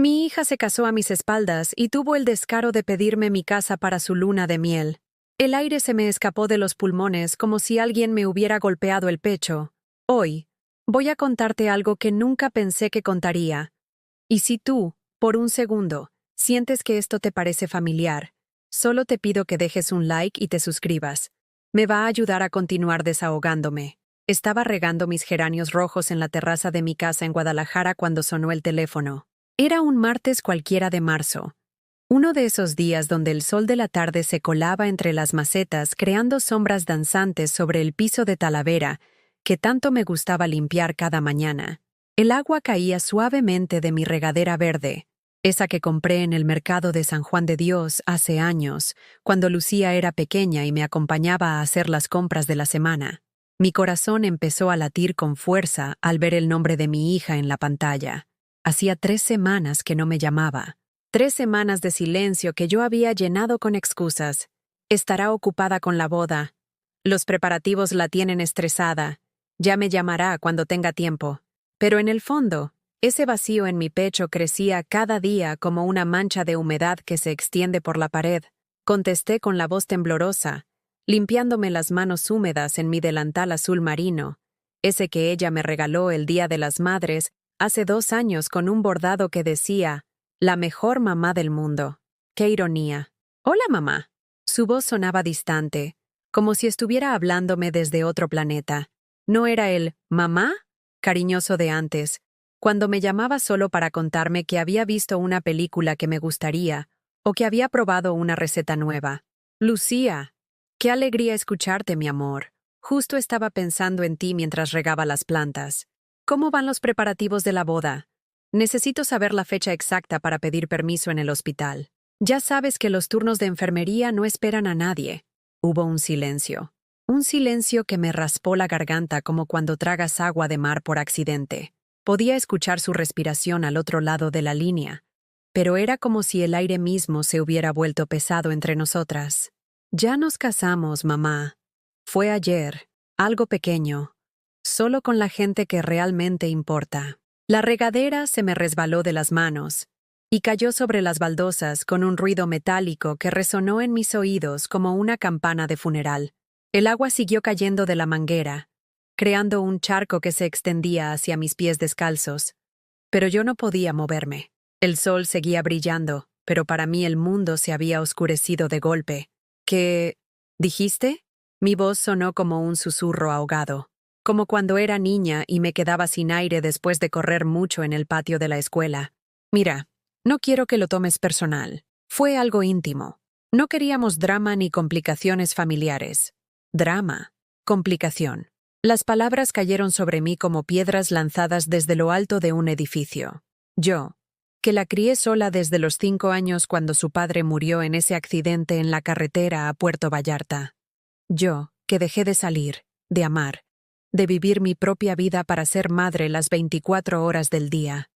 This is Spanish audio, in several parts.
Mi hija se casó a mis espaldas y tuvo el descaro de pedirme mi casa para su luna de miel. El aire se me escapó de los pulmones como si alguien me hubiera golpeado el pecho. Hoy, voy a contarte algo que nunca pensé que contaría. Y si tú, por un segundo, sientes que esto te parece familiar, solo te pido que dejes un like y te suscribas. Me va a ayudar a continuar desahogándome. Estaba regando mis geranios rojos en la terraza de mi casa en Guadalajara cuando sonó el teléfono. Era un martes cualquiera de marzo. Uno de esos días donde el sol de la tarde se colaba entre las macetas creando sombras danzantes sobre el piso de Talavera, que tanto me gustaba limpiar cada mañana. El agua caía suavemente de mi regadera verde, esa que compré en el mercado de San Juan de Dios hace años, cuando Lucía era pequeña y me acompañaba a hacer las compras de la semana. Mi corazón empezó a latir con fuerza al ver el nombre de mi hija en la pantalla. Hacía 3 semanas que no me llamaba. 3 semanas de silencio que yo había llenado con excusas. Estará ocupada con la boda. Los preparativos la tienen estresada. Ya me llamará cuando tenga tiempo. Pero en el fondo, ese vacío en mi pecho crecía cada día como una mancha de humedad que se extiende por la pared. Contesté con la voz temblorosa, limpiándome las manos húmedas en mi delantal azul marino, ese que ella me regaló el Día de las Madres hace 2 años con un bordado que decía, «La mejor mamá del mundo». ¡Qué ironía! «Hola, mamá». Su voz sonaba distante, como si estuviera hablándome desde otro planeta. No era el «mamá» cariñoso de antes, cuando me llamaba solo para contarme que había visto una película que me gustaría o que había probado una receta nueva. «Lucía, qué alegría escucharte, mi amor. Justo estaba pensando en ti mientras regaba las plantas. ¿Cómo van los preparativos de la boda? Necesito saber la fecha exacta para pedir permiso en el hospital. Ya sabes que los turnos de enfermería no esperan a nadie». Hubo un silencio. Un silencio que me raspó la garganta como cuando tragas agua de mar por accidente. Podía escuchar su respiración al otro lado de la línea, pero era como si el aire mismo se hubiera vuelto pesado entre nosotras. «Ya nos casamos, mamá. Fue ayer, algo pequeño, solo con la gente que realmente importa». La regadera se me resbaló de las manos y cayó sobre las baldosas con un ruido metálico que resonó en mis oídos como una campana de funeral. El agua siguió cayendo de la manguera, creando un charco que se extendía hacia mis pies descalzos. Pero yo no podía moverme. El sol seguía brillando, pero para mí el mundo se había oscurecido de golpe. ¿Qué dijiste? Mi voz sonó como un susurro ahogado, como cuando era niña y me quedaba sin aire después de correr mucho en el patio de la escuela. Mira, no quiero que lo tomes personal. Fue algo íntimo. No queríamos drama ni complicaciones familiares. Drama, complicación. Las palabras cayeron sobre mí como piedras lanzadas desde lo alto de un edificio. Yo, que la crié sola desde los 5 años cuando su padre murió en ese accidente en la carretera a Puerto Vallarta. Yo, que dejé de salir, de amar, de vivir mi propia vida para ser madre las 24 horas del día.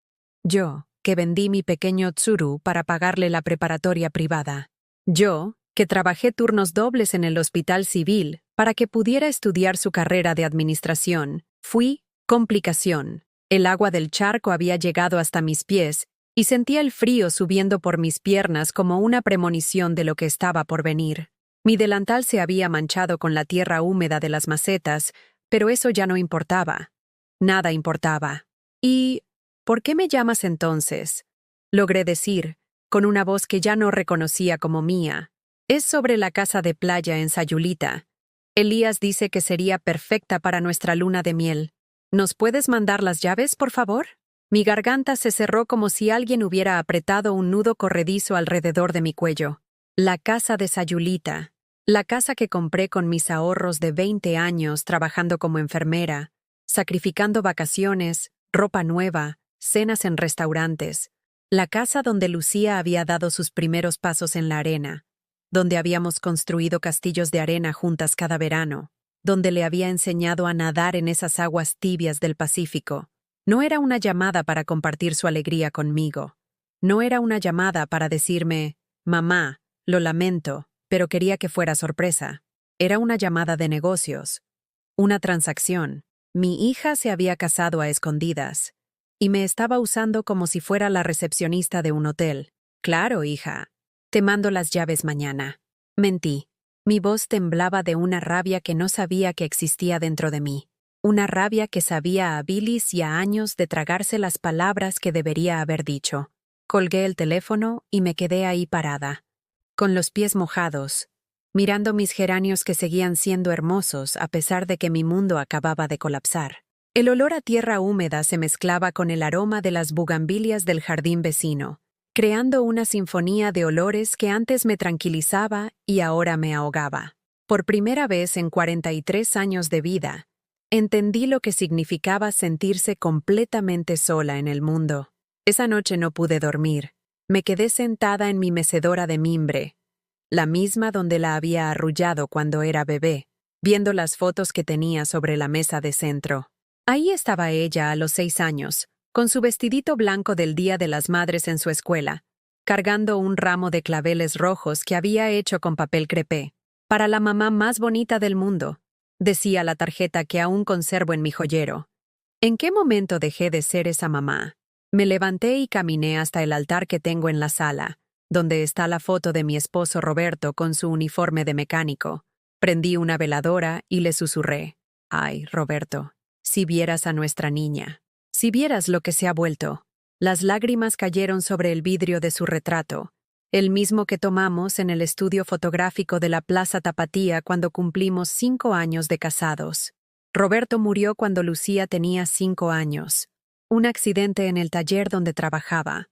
Yo, que vendí mi pequeño Tsuru para pagarle la preparatoria privada. Yo, que trabajé turnos dobles en el hospital civil para que pudiera estudiar su carrera de administración. Fui complicación. El agua del charco había llegado hasta mis pies y sentía el frío subiendo por mis piernas como una premonición de lo que estaba por venir. Mi delantal se había manchado con la tierra húmeda de las macetas, pero eso ya no importaba. Nada importaba. ¿Y por qué me llamas entonces?, logré decir, con una voz que ya no reconocía como mía. Es sobre la casa de playa en Sayulita. Elías dice que sería perfecta para nuestra luna de miel. ¿Nos puedes mandar las llaves, por favor? Mi garganta se cerró como si alguien hubiera apretado un nudo corredizo alrededor de mi cuello. La casa de Sayulita. La casa que compré con mis ahorros de 20 años trabajando como enfermera, sacrificando vacaciones, ropa nueva, cenas en restaurantes. La casa donde Lucía había dado sus primeros pasos en la arena, donde habíamos construido castillos de arena juntas cada verano, donde le había enseñado a nadar en esas aguas tibias del Pacífico. No era una llamada para compartir su alegría conmigo. No era una llamada para decirme, «Mamá, lo lamento, pero quería que fuera sorpresa». Era una llamada de negocios. Una transacción. Mi hija se había casado a escondidas. y me estaba usando como si fuera la recepcionista de un hotel. Claro, hija. Te mando las llaves mañana. Mentí. Mi voz temblaba de una rabia que no sabía que existía dentro de mí. Una rabia que sabía a bilis y a años de tragarse las palabras que debería haber dicho. Colgué el teléfono y me quedé ahí parada, con los pies mojados, mirando mis geranios que seguían siendo hermosos a pesar de que mi mundo acababa de colapsar. El olor a tierra húmeda se mezclaba con el aroma de las bugambilias del jardín vecino, creando una sinfonía de olores que antes me tranquilizaba y ahora me ahogaba. Por primera vez en 43 años de vida, entendí lo que significaba sentirse completamente sola en el mundo. Esa noche no pude dormir. Me quedé sentada en mi mecedora de mimbre, la misma donde la había arrullado cuando era bebé, viendo las fotos que tenía sobre la mesa de centro. Ahí estaba ella a los 6 años, con su vestidito blanco del Día de las Madres en su escuela, cargando un ramo de claveles rojos que había hecho con papel crepé. Para la mamá más bonita del mundo, decía la tarjeta que aún conservo en mi joyero. ¿En qué momento dejé de ser esa mamá? Me levanté y caminé hasta el altar que tengo en la sala, donde está la foto de mi esposo Roberto con su uniforme de mecánico. Prendí una veladora y le susurré. Ay, Roberto, si vieras a nuestra niña, si vieras lo que se ha vuelto. Las lágrimas cayeron sobre el vidrio de su retrato, el mismo que tomamos en el estudio fotográfico de la Plaza Tapatía cuando cumplimos 5 años de casados. Roberto murió cuando Lucía tenía 5 años. Un accidente en el taller donde trabajaba.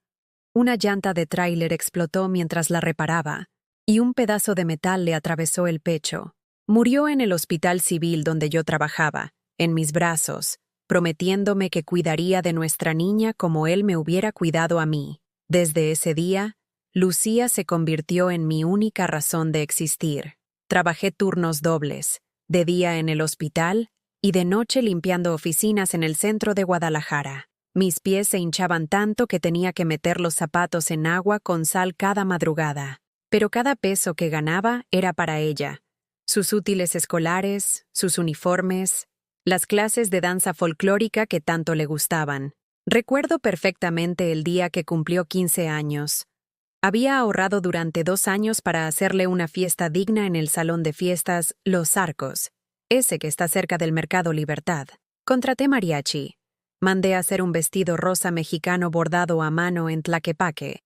Una llanta de tráiler explotó mientras la reparaba, y un pedazo de metal le atravesó el pecho. Murió en el hospital civil donde yo trabajaba, en mis brazos, prometiéndome que cuidaría de nuestra niña como él me hubiera cuidado a mí. Desde ese día, Lucía se convirtió en mi única razón de existir. Trabajé turnos dobles, de día en el hospital y de noche limpiando oficinas en el centro de Guadalajara. Mis pies se hinchaban tanto que tenía que meter los zapatos en agua con sal cada madrugada. Pero cada peso que ganaba era para ella. Sus útiles escolares, sus uniformes, las clases de danza folclórica que tanto le gustaban. Recuerdo perfectamente el día que cumplió 15 años. Había ahorrado durante 2 años para hacerle una fiesta digna en el salón de fiestas Los Arcos, ese que está cerca del Mercado Libertad. Contraté mariachi. Mandé a hacer un vestido rosa mexicano bordado a mano en Tlaquepaque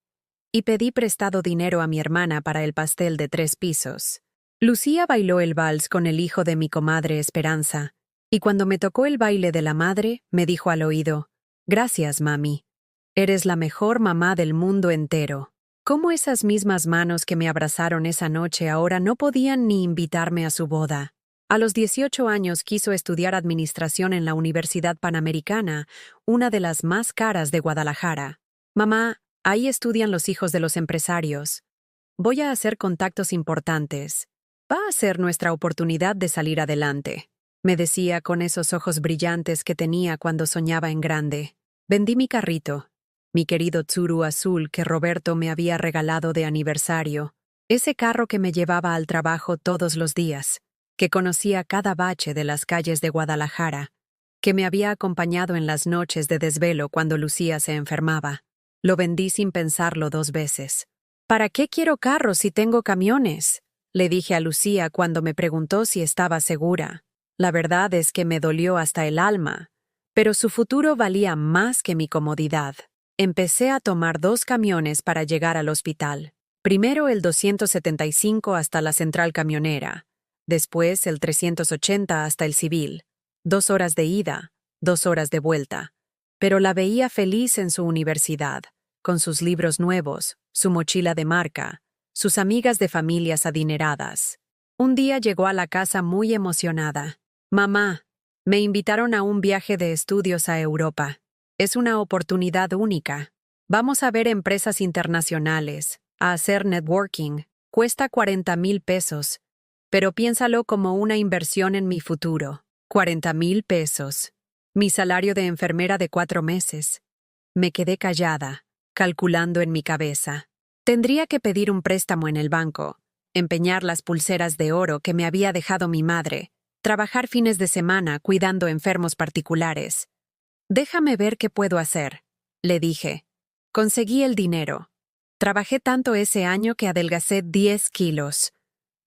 y pedí prestado dinero a mi hermana para el pastel de 3 pisos. Lucía bailó el vals con el hijo de mi comadre Esperanza, y cuando me tocó el baile de la madre, me dijo al oído, «Gracias, mami. Eres la mejor mamá del mundo entero». ¿Cómo esas mismas manos que me abrazaron esa noche ahora no podían ni invitarme a su boda? A los 18 años quiso estudiar administración en la Universidad Panamericana, una de las más caras de Guadalajara. «Mamá, ahí estudian los hijos de los empresarios. Voy a hacer contactos importantes. Va a ser nuestra oportunidad de salir adelante», me decía con esos ojos brillantes que tenía cuando soñaba en grande. Vendí mi carrito, mi querido Tsuru azul que Roberto me había regalado de aniversario, ese carro que me llevaba al trabajo todos los días, que conocía cada bache de las calles de Guadalajara, que me había acompañado en las noches de desvelo cuando Lucía se enfermaba. Lo vendí sin pensarlo 2 veces. «¿Para qué quiero carros si tengo camiones?», le dije a Lucía cuando me preguntó si estaba segura. La verdad es que me dolió hasta el alma, pero su futuro valía más que mi comodidad. Empecé a tomar 2 camiones para llegar al hospital. Primero el 275 hasta la central camionera, después el 380 hasta el civil. 2 horas de ida, 2 horas de vuelta. Pero la veía feliz en su universidad, con sus libros nuevos, su mochila de marca, sus amigas de familias adineradas. Un día llegó a la casa muy emocionada. «Mamá, me invitaron a un viaje de estudios a Europa. Es una oportunidad única. Vamos a ver empresas internacionales, a hacer networking. Cuesta 40,000 pesos, pero piénsalo como una inversión en mi futuro». 40,000 pesos. Mi salario de enfermera de 4 meses. Me quedé callada, calculando en mi cabeza. Tendría que pedir un préstamo en el banco, empeñar las pulseras de oro que me había dejado mi madre, trabajar fines de semana cuidando enfermos particulares. Déjame ver qué puedo hacer, le dije. Conseguí el dinero. Trabajé tanto ese año que adelgacé 10 kilos.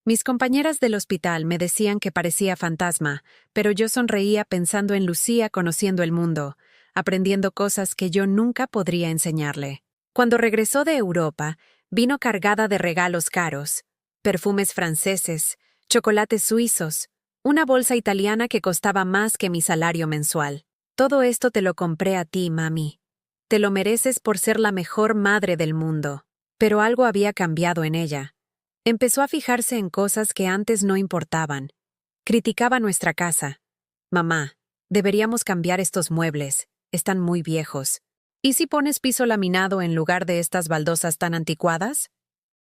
Mis compañeras del hospital me decían que parecía fantasma, pero yo sonreía pensando en Lucía conociendo el mundo, aprendiendo cosas que yo nunca podría enseñarle. Cuando regresó de Europa, vino cargada de regalos caros, perfumes franceses, chocolates suizos, una bolsa italiana que costaba más que mi salario mensual. Todo esto te lo compré a ti, mami. Te lo mereces por ser la mejor madre del mundo. Pero algo había cambiado en ella. Empezó a fijarse en cosas que antes no importaban. Criticaba nuestra casa. Mamá, deberíamos cambiar estos muebles. Están muy viejos. ¿Y si pones piso laminado en lugar de estas baldosas tan anticuadas?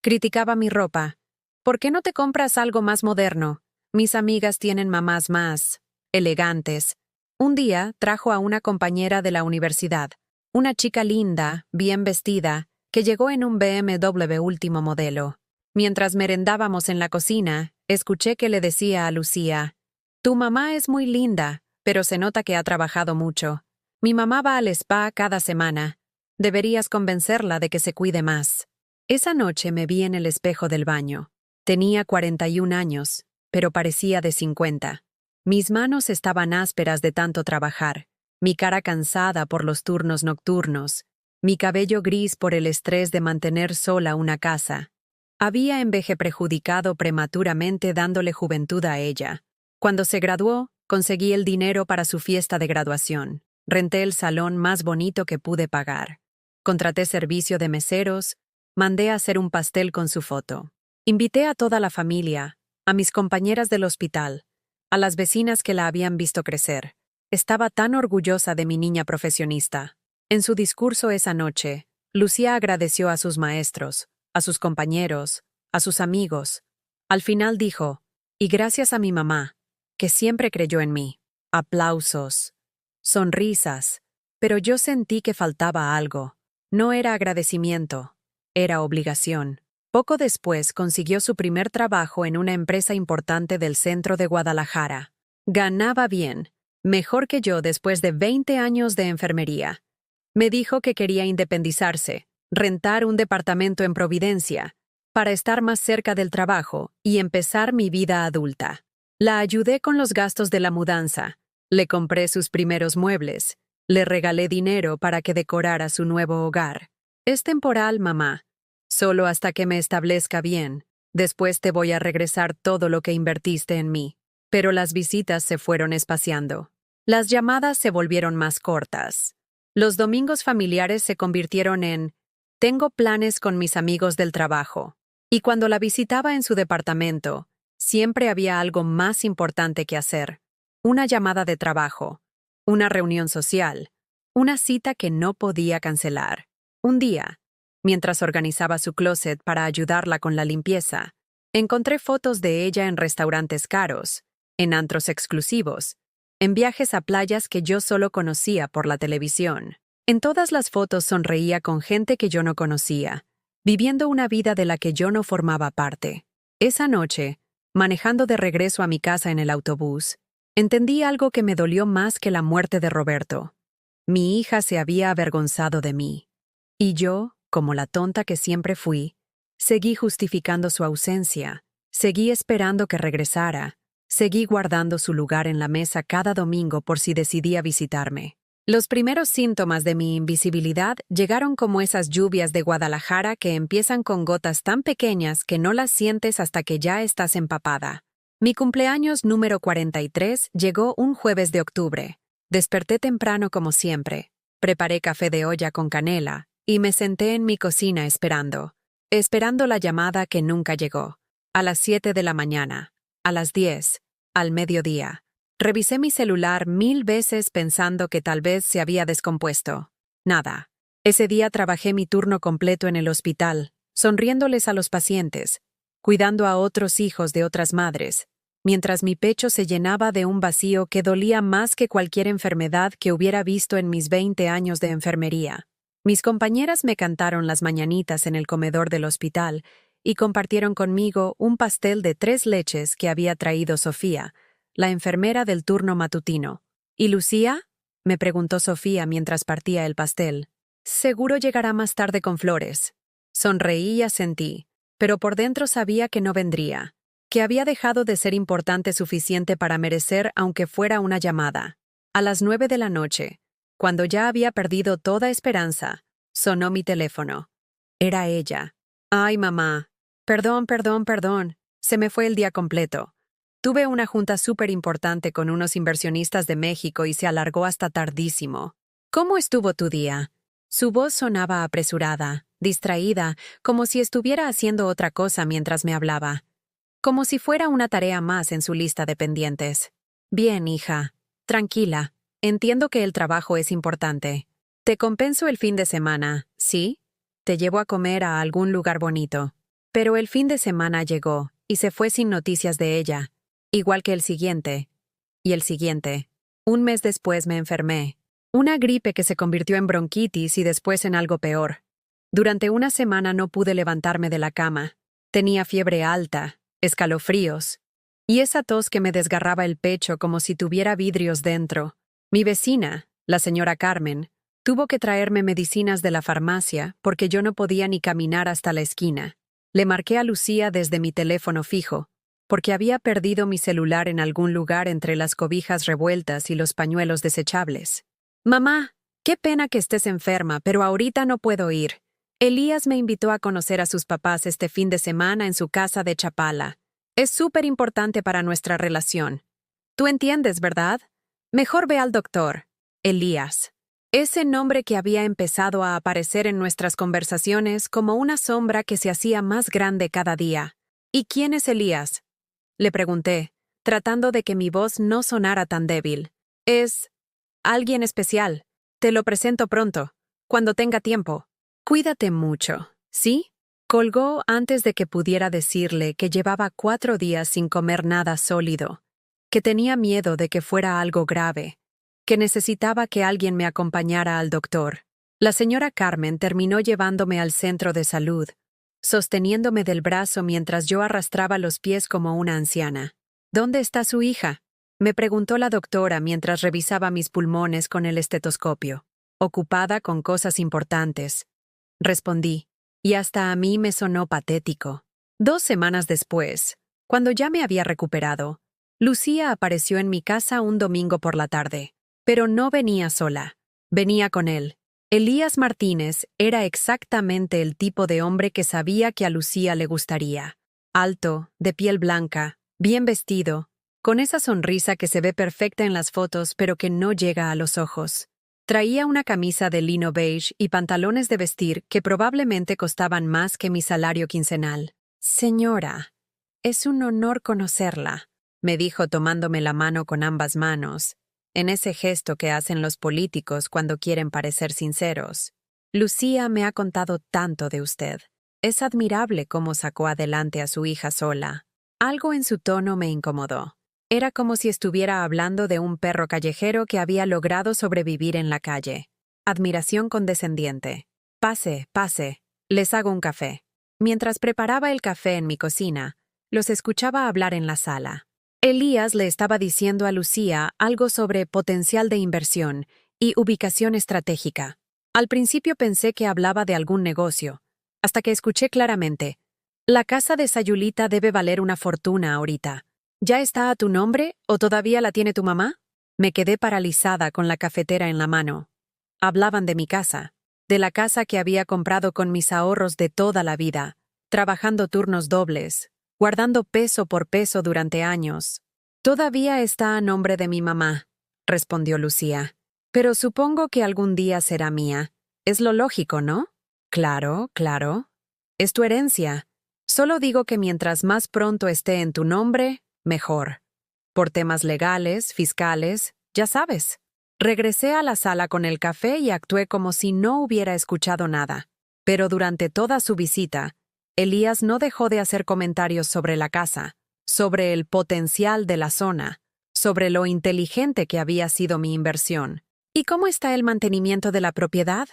Criticaba mi ropa. ¿Por qué no te compras algo más moderno? Mis amigas tienen mamás más elegantes. Un día trajo a una compañera de la universidad, una chica linda, bien vestida, que llegó en un BMW último modelo. Mientras merendábamos en la cocina, escuché que le decía a Lucía: «Tu mamá es muy linda, pero se nota que ha trabajado mucho. Mi mamá va al spa cada semana. Deberías convencerla de que se cuide más». Esa noche me vi en el espejo del baño. Tenía 41 años, pero parecía de 50. Mis manos estaban ásperas de tanto trabajar, mi cara cansada por los turnos nocturnos, mi cabello gris por el estrés de mantener sola una casa. Había perjudicado prematuramente dándole juventud a ella. Cuando se graduó, conseguí el dinero para su fiesta de graduación. Renté el salón más bonito que pude pagar. Contraté servicio de meseros, mandé a hacer un pastel con su foto. Invité a toda la familia, a mis compañeras del hospital, a las vecinas que la habían visto crecer. Estaba tan orgullosa de mi niña profesionista. En su discurso esa noche, Lucía agradeció a sus maestros, a sus compañeros, a sus amigos. Al final dijo: «Y gracias a mi mamá, que siempre creyó en mí». Aplausos, sonrisas, pero yo sentí que faltaba algo. No era agradecimiento, era obligación. Poco después consiguió su primer trabajo en una empresa importante del centro de Guadalajara. Ganaba bien, mejor que yo después de 20 años de enfermería. Me dijo que quería independizarse, rentar un departamento en Providencia, para estar más cerca del trabajo y empezar mi vida adulta. La ayudé con los gastos de la mudanza, le compré sus primeros muebles, le regalé dinero para que decorara su nuevo hogar. «Es temporal, mamá. Solo hasta que me establezca bien. Después te voy a regresar todo lo que invertiste en mí». Pero las visitas se fueron espaciando. Las llamadas se volvieron más cortas. Los domingos familiares se convirtieron en «tengo planes con mis amigos del trabajo». Y cuando la visitaba en su departamento, siempre había algo más importante que hacer. Una llamada de trabajo, una reunión social, una cita que no podía cancelar. Un día, mientras organizaba su closet para ayudarla con la limpieza, encontré fotos de ella en restaurantes caros, en antros exclusivos, en viajes a playas que yo solo conocía por la televisión. En todas las fotos sonreía con gente que yo no conocía, viviendo una vida de la que yo no formaba parte. Esa noche, manejando de regreso a mi casa en el autobús, entendí algo que me dolió más que la muerte de Roberto. Mi hija se había avergonzado de mí. Y yo, como la tonta que siempre fui, seguí justificando su ausencia, seguí esperando que regresara, seguí guardando su lugar en la mesa cada domingo por si decidía visitarme. Los primeros síntomas de mi invisibilidad llegaron como esas lluvias de Guadalajara que empiezan con gotas tan pequeñas que no las sientes hasta que ya estás empapada. Mi cumpleaños número 43 llegó un jueves de octubre. Desperté temprano como siempre. Preparé café de olla con canela y me senté en mi cocina esperando la llamada que nunca llegó. A las 7 de la mañana, a las 10, al mediodía. Revisé mi celular 1000 veces pensando que tal vez se había descompuesto. Nada. Ese día trabajé mi turno completo en el hospital, sonriéndoles a los pacientes, cuidando a otros hijos de otras madres, mientras mi pecho se llenaba de un vacío que dolía más que cualquier enfermedad que hubiera visto en mis 20 años de enfermería. Mis compañeras me cantaron las mañanitas en el comedor del hospital y compartieron conmigo un pastel de 3 leches que había traído Sofía, la enfermera del turno matutino. ¿Y Lucía? me preguntó Sofía mientras partía el pastel. Seguro llegará más tarde con flores. Sonreí y asentí, pero por dentro sabía que no vendría, que había dejado de ser importante suficiente para merecer aunque fuera una llamada. A las 9 de la noche, cuando ya había perdido toda esperanza, sonó mi teléfono. Era ella. Ay, mamá. Perdón. Se me fue el día completo. Tuve una junta súper importante con unos inversionistas de México y se alargó hasta tardísimo. ¿Cómo estuvo tu día? Su voz sonaba apresurada, distraída, como si estuviera haciendo otra cosa mientras me hablaba. Como si fuera una tarea más en su lista de pendientes. Bien, hija. Tranquila. Entiendo que el trabajo es importante. Te compenso el fin de semana, ¿sí? Te llevo a comer a algún lugar bonito. Pero el fin de semana llegó, y se fue sin noticias de ella. Igual que el siguiente. Y el siguiente. Un mes después me enfermé. Una gripe que se convirtió en bronquitis y después en algo peor. Durante una semana no pude levantarme de la cama. Tenía fiebre alta, escalofríos, y esa tos que me desgarraba el pecho como si tuviera vidrios dentro. Mi vecina, la señora Carmen, tuvo que traerme medicinas de la farmacia porque yo no podía ni caminar hasta la esquina. Le marqué a Lucía desde mi teléfono fijo, porque había perdido mi celular en algún lugar entre las cobijas revueltas y los pañuelos desechables. Mamá, qué pena que estés enferma, pero ahorita no puedo ir. Elías me invitó a conocer a sus papás este fin de semana en su casa de Chapala. Es súper importante para nuestra relación. Tú entiendes, ¿verdad? Mejor ve al doctor. Elías. Ese nombre que había empezado a aparecer en nuestras conversaciones como una sombra que se hacía más grande cada día. ¿Y quién es Elías? Le pregunté, tratando de que mi voz no sonara tan débil. Es alguien especial. Te lo presento pronto, cuando tenga tiempo. Cuídate mucho, ¿sí? Colgó antes de que pudiera decirle que llevaba 4 días sin comer nada sólido, que tenía miedo de que fuera algo grave, que necesitaba que alguien me acompañara al doctor. La señora Carmen terminó llevándome al centro de salud, sosteniéndome del brazo mientras yo arrastraba los pies como una anciana. ¿Dónde está su hija?, me preguntó la doctora mientras revisaba mis pulmones con el estetoscopio. Ocupada con cosas importantes. Respondí, y hasta a mí me sonó patético. 2 semanas después, cuando ya me había recuperado, Lucía apareció en mi casa un domingo por la tarde. Pero no venía sola. Venía con él. Elías Martínez era exactamente el tipo de hombre que sabía que a Lucía le gustaría. Alto, de piel blanca, bien vestido, con esa sonrisa que se ve perfecta en las fotos pero que no llega a los ojos. Traía una camisa de lino beige y pantalones de vestir que probablemente costaban más que mi salario quincenal. Señora, es un honor conocerla, me dijo tomándome la mano con ambas manos, en ese gesto que hacen los políticos cuando quieren parecer sinceros. Lucía me ha contado tanto de usted. Es admirable cómo sacó adelante a su hija sola. Algo en su tono me incomodó. Era como si estuviera hablando de un perro callejero que había logrado sobrevivir en la calle. Admiración condescendiente. Pase, les hago un café. Mientras preparaba el café en mi cocina, los escuchaba hablar en la sala. Elías le estaba diciendo a Lucía algo sobre potencial de inversión y ubicación estratégica. Al principio pensé que hablaba de algún negocio, hasta que escuché claramente: la casa de Sayulita debe valer una fortuna ahorita. ¿Ya está a tu nombre o todavía la tiene tu mamá? Me quedé paralizada con la cafetera en la mano. Hablaban de mi casa, de la casa que había comprado con mis ahorros de toda la vida, trabajando turnos dobles, guardando peso por peso durante años. Todavía está a nombre de mi mamá, respondió Lucía. Pero supongo que algún día será mía. Es lo lógico, ¿no? Claro. Es tu herencia. Solo digo que mientras más pronto esté en tu nombre, mejor. Por temas legales, fiscales, ya sabes. Regresé a la sala con el café y actué como si no hubiera escuchado nada. Pero durante toda su visita, Elías no dejó de hacer comentarios sobre la casa, sobre el potencial de la zona, sobre lo inteligente que había sido mi inversión. ¿Y cómo está el mantenimiento de la propiedad?,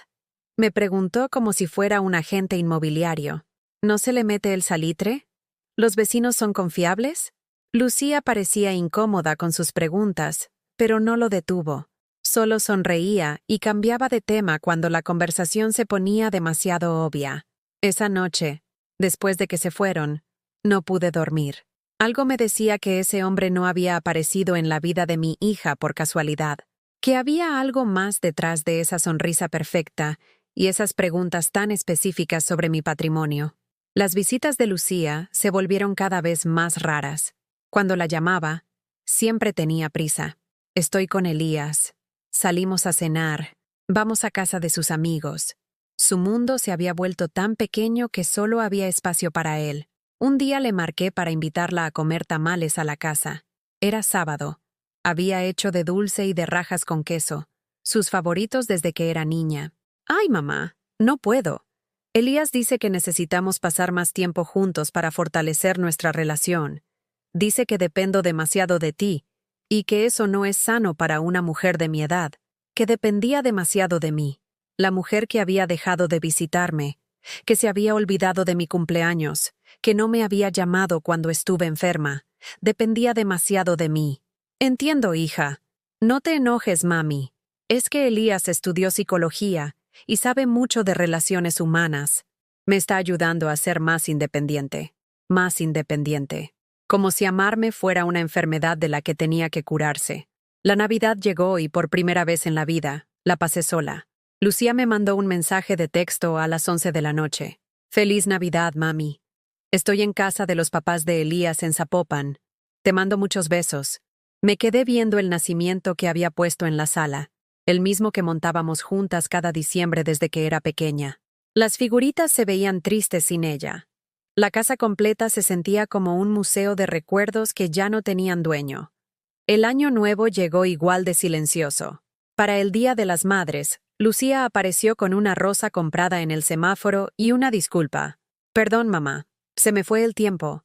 me preguntó como si fuera un agente inmobiliario. ¿No se le mete el salitre? ¿Los vecinos son confiables? Lucía parecía incómoda con sus preguntas, pero no lo detuvo. Solo sonreía y cambiaba de tema cuando la conversación se ponía demasiado obvia. Esa noche, después de que se fueron, no pude dormir. Algo me decía que ese hombre no había aparecido en la vida de mi hija por casualidad, que había algo más detrás de esa sonrisa perfecta y esas preguntas tan específicas sobre mi patrimonio. Las visitas de Lucía se volvieron cada vez más raras. Cuando la llamaba, siempre tenía prisa. Estoy con Elías. Salimos a cenar. Vamos a casa de sus amigos. Su mundo se había vuelto tan pequeño que solo había espacio para él. Un día le marqué para invitarla a comer tamales a la casa. Era sábado. Había hecho de dulce y de rajas con queso, sus favoritos desde que era niña. «Ay, mamá, no puedo. Elías dice que necesitamos pasar más tiempo juntos para fortalecer nuestra relación. Dice que dependo demasiado de ti, y que eso no es sano para una mujer de mi edad, que dependía demasiado de mí, la mujer que había dejado de visitarme, que se había olvidado de mi cumpleaños, que no me había llamado cuando estuve enferma, dependía demasiado de mí. Entiendo, hija. No te enojes, mami. Es que Elías estudió psicología y sabe mucho de relaciones humanas. Me está ayudando a ser más independiente. Más independiente. Como si amarme fuera una enfermedad de la que tenía que curarse. La Navidad llegó y por primera vez en la vida, la pasé sola. Lucía me mandó un mensaje de texto a las 11 de la noche. «Feliz Navidad, mami. Estoy en casa de los papás de Elías en Zapopan. Te mando muchos besos». Me quedé viendo el nacimiento que había puesto en la sala, el mismo que montábamos juntas cada diciembre desde que era pequeña. Las figuritas se veían tristes sin ella. La casa completa se sentía como un museo de recuerdos que ya no tenían dueño. El año nuevo llegó igual de silencioso. Para el Día de las Madres, Lucía apareció con una rosa comprada en el semáforo y una disculpa. «Perdón, mamá, se me fue el tiempo.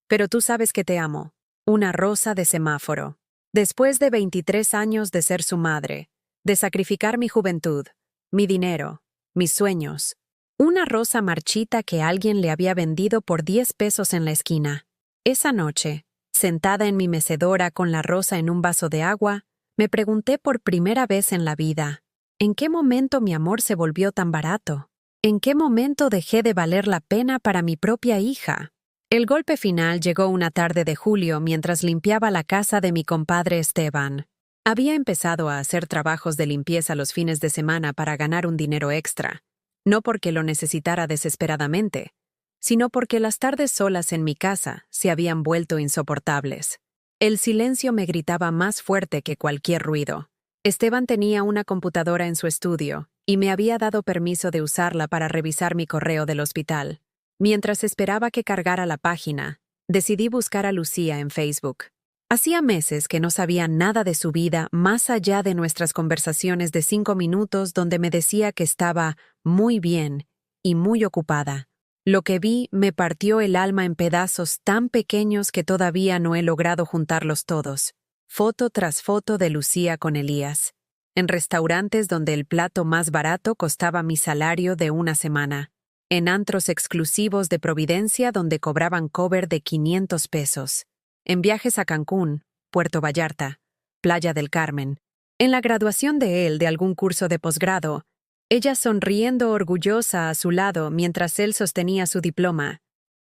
Pero tú sabes que te amo». Una rosa de semáforo. Después de 23 años de ser su madre, de sacrificar mi juventud, mi dinero, mis sueños. Una rosa marchita que alguien le había vendido por 10 pesos en la esquina. Esa noche, sentada en mi mecedora con la rosa en un vaso de agua, me pregunté por primera vez en la vida, ¿en qué momento mi amor se volvió tan barato? ¿En qué momento dejé de valer la pena para mi propia hija? El golpe final llegó una tarde de julio mientras limpiaba la casa de mi compadre Esteban. Había empezado a hacer trabajos de limpieza los fines de semana para ganar un dinero extra, no porque lo necesitara desesperadamente, sino porque las tardes solas en mi casa se habían vuelto insoportables. El silencio me gritaba más fuerte que cualquier ruido. Esteban tenía una computadora en su estudio y me había dado permiso de usarla para revisar mi correo del hospital. Mientras esperaba que cargara la página, decidí buscar a Lucía en Facebook. Hacía meses que no sabía nada de su vida más allá de nuestras conversaciones de 5 minutos donde me decía que estaba muy bien y muy ocupada. Lo que vi me partió el alma en pedazos tan pequeños que todavía no he logrado juntarlos todos. Foto tras foto de Lucía con Elías. En restaurantes donde el plato más barato costaba mi salario de una semana. En antros exclusivos de Providencia donde cobraban cover de 500 pesos. En viajes a Cancún, Puerto Vallarta, Playa del Carmen. En la graduación de él de algún curso de posgrado, ella sonriendo orgullosa a su lado mientras él sostenía su diploma.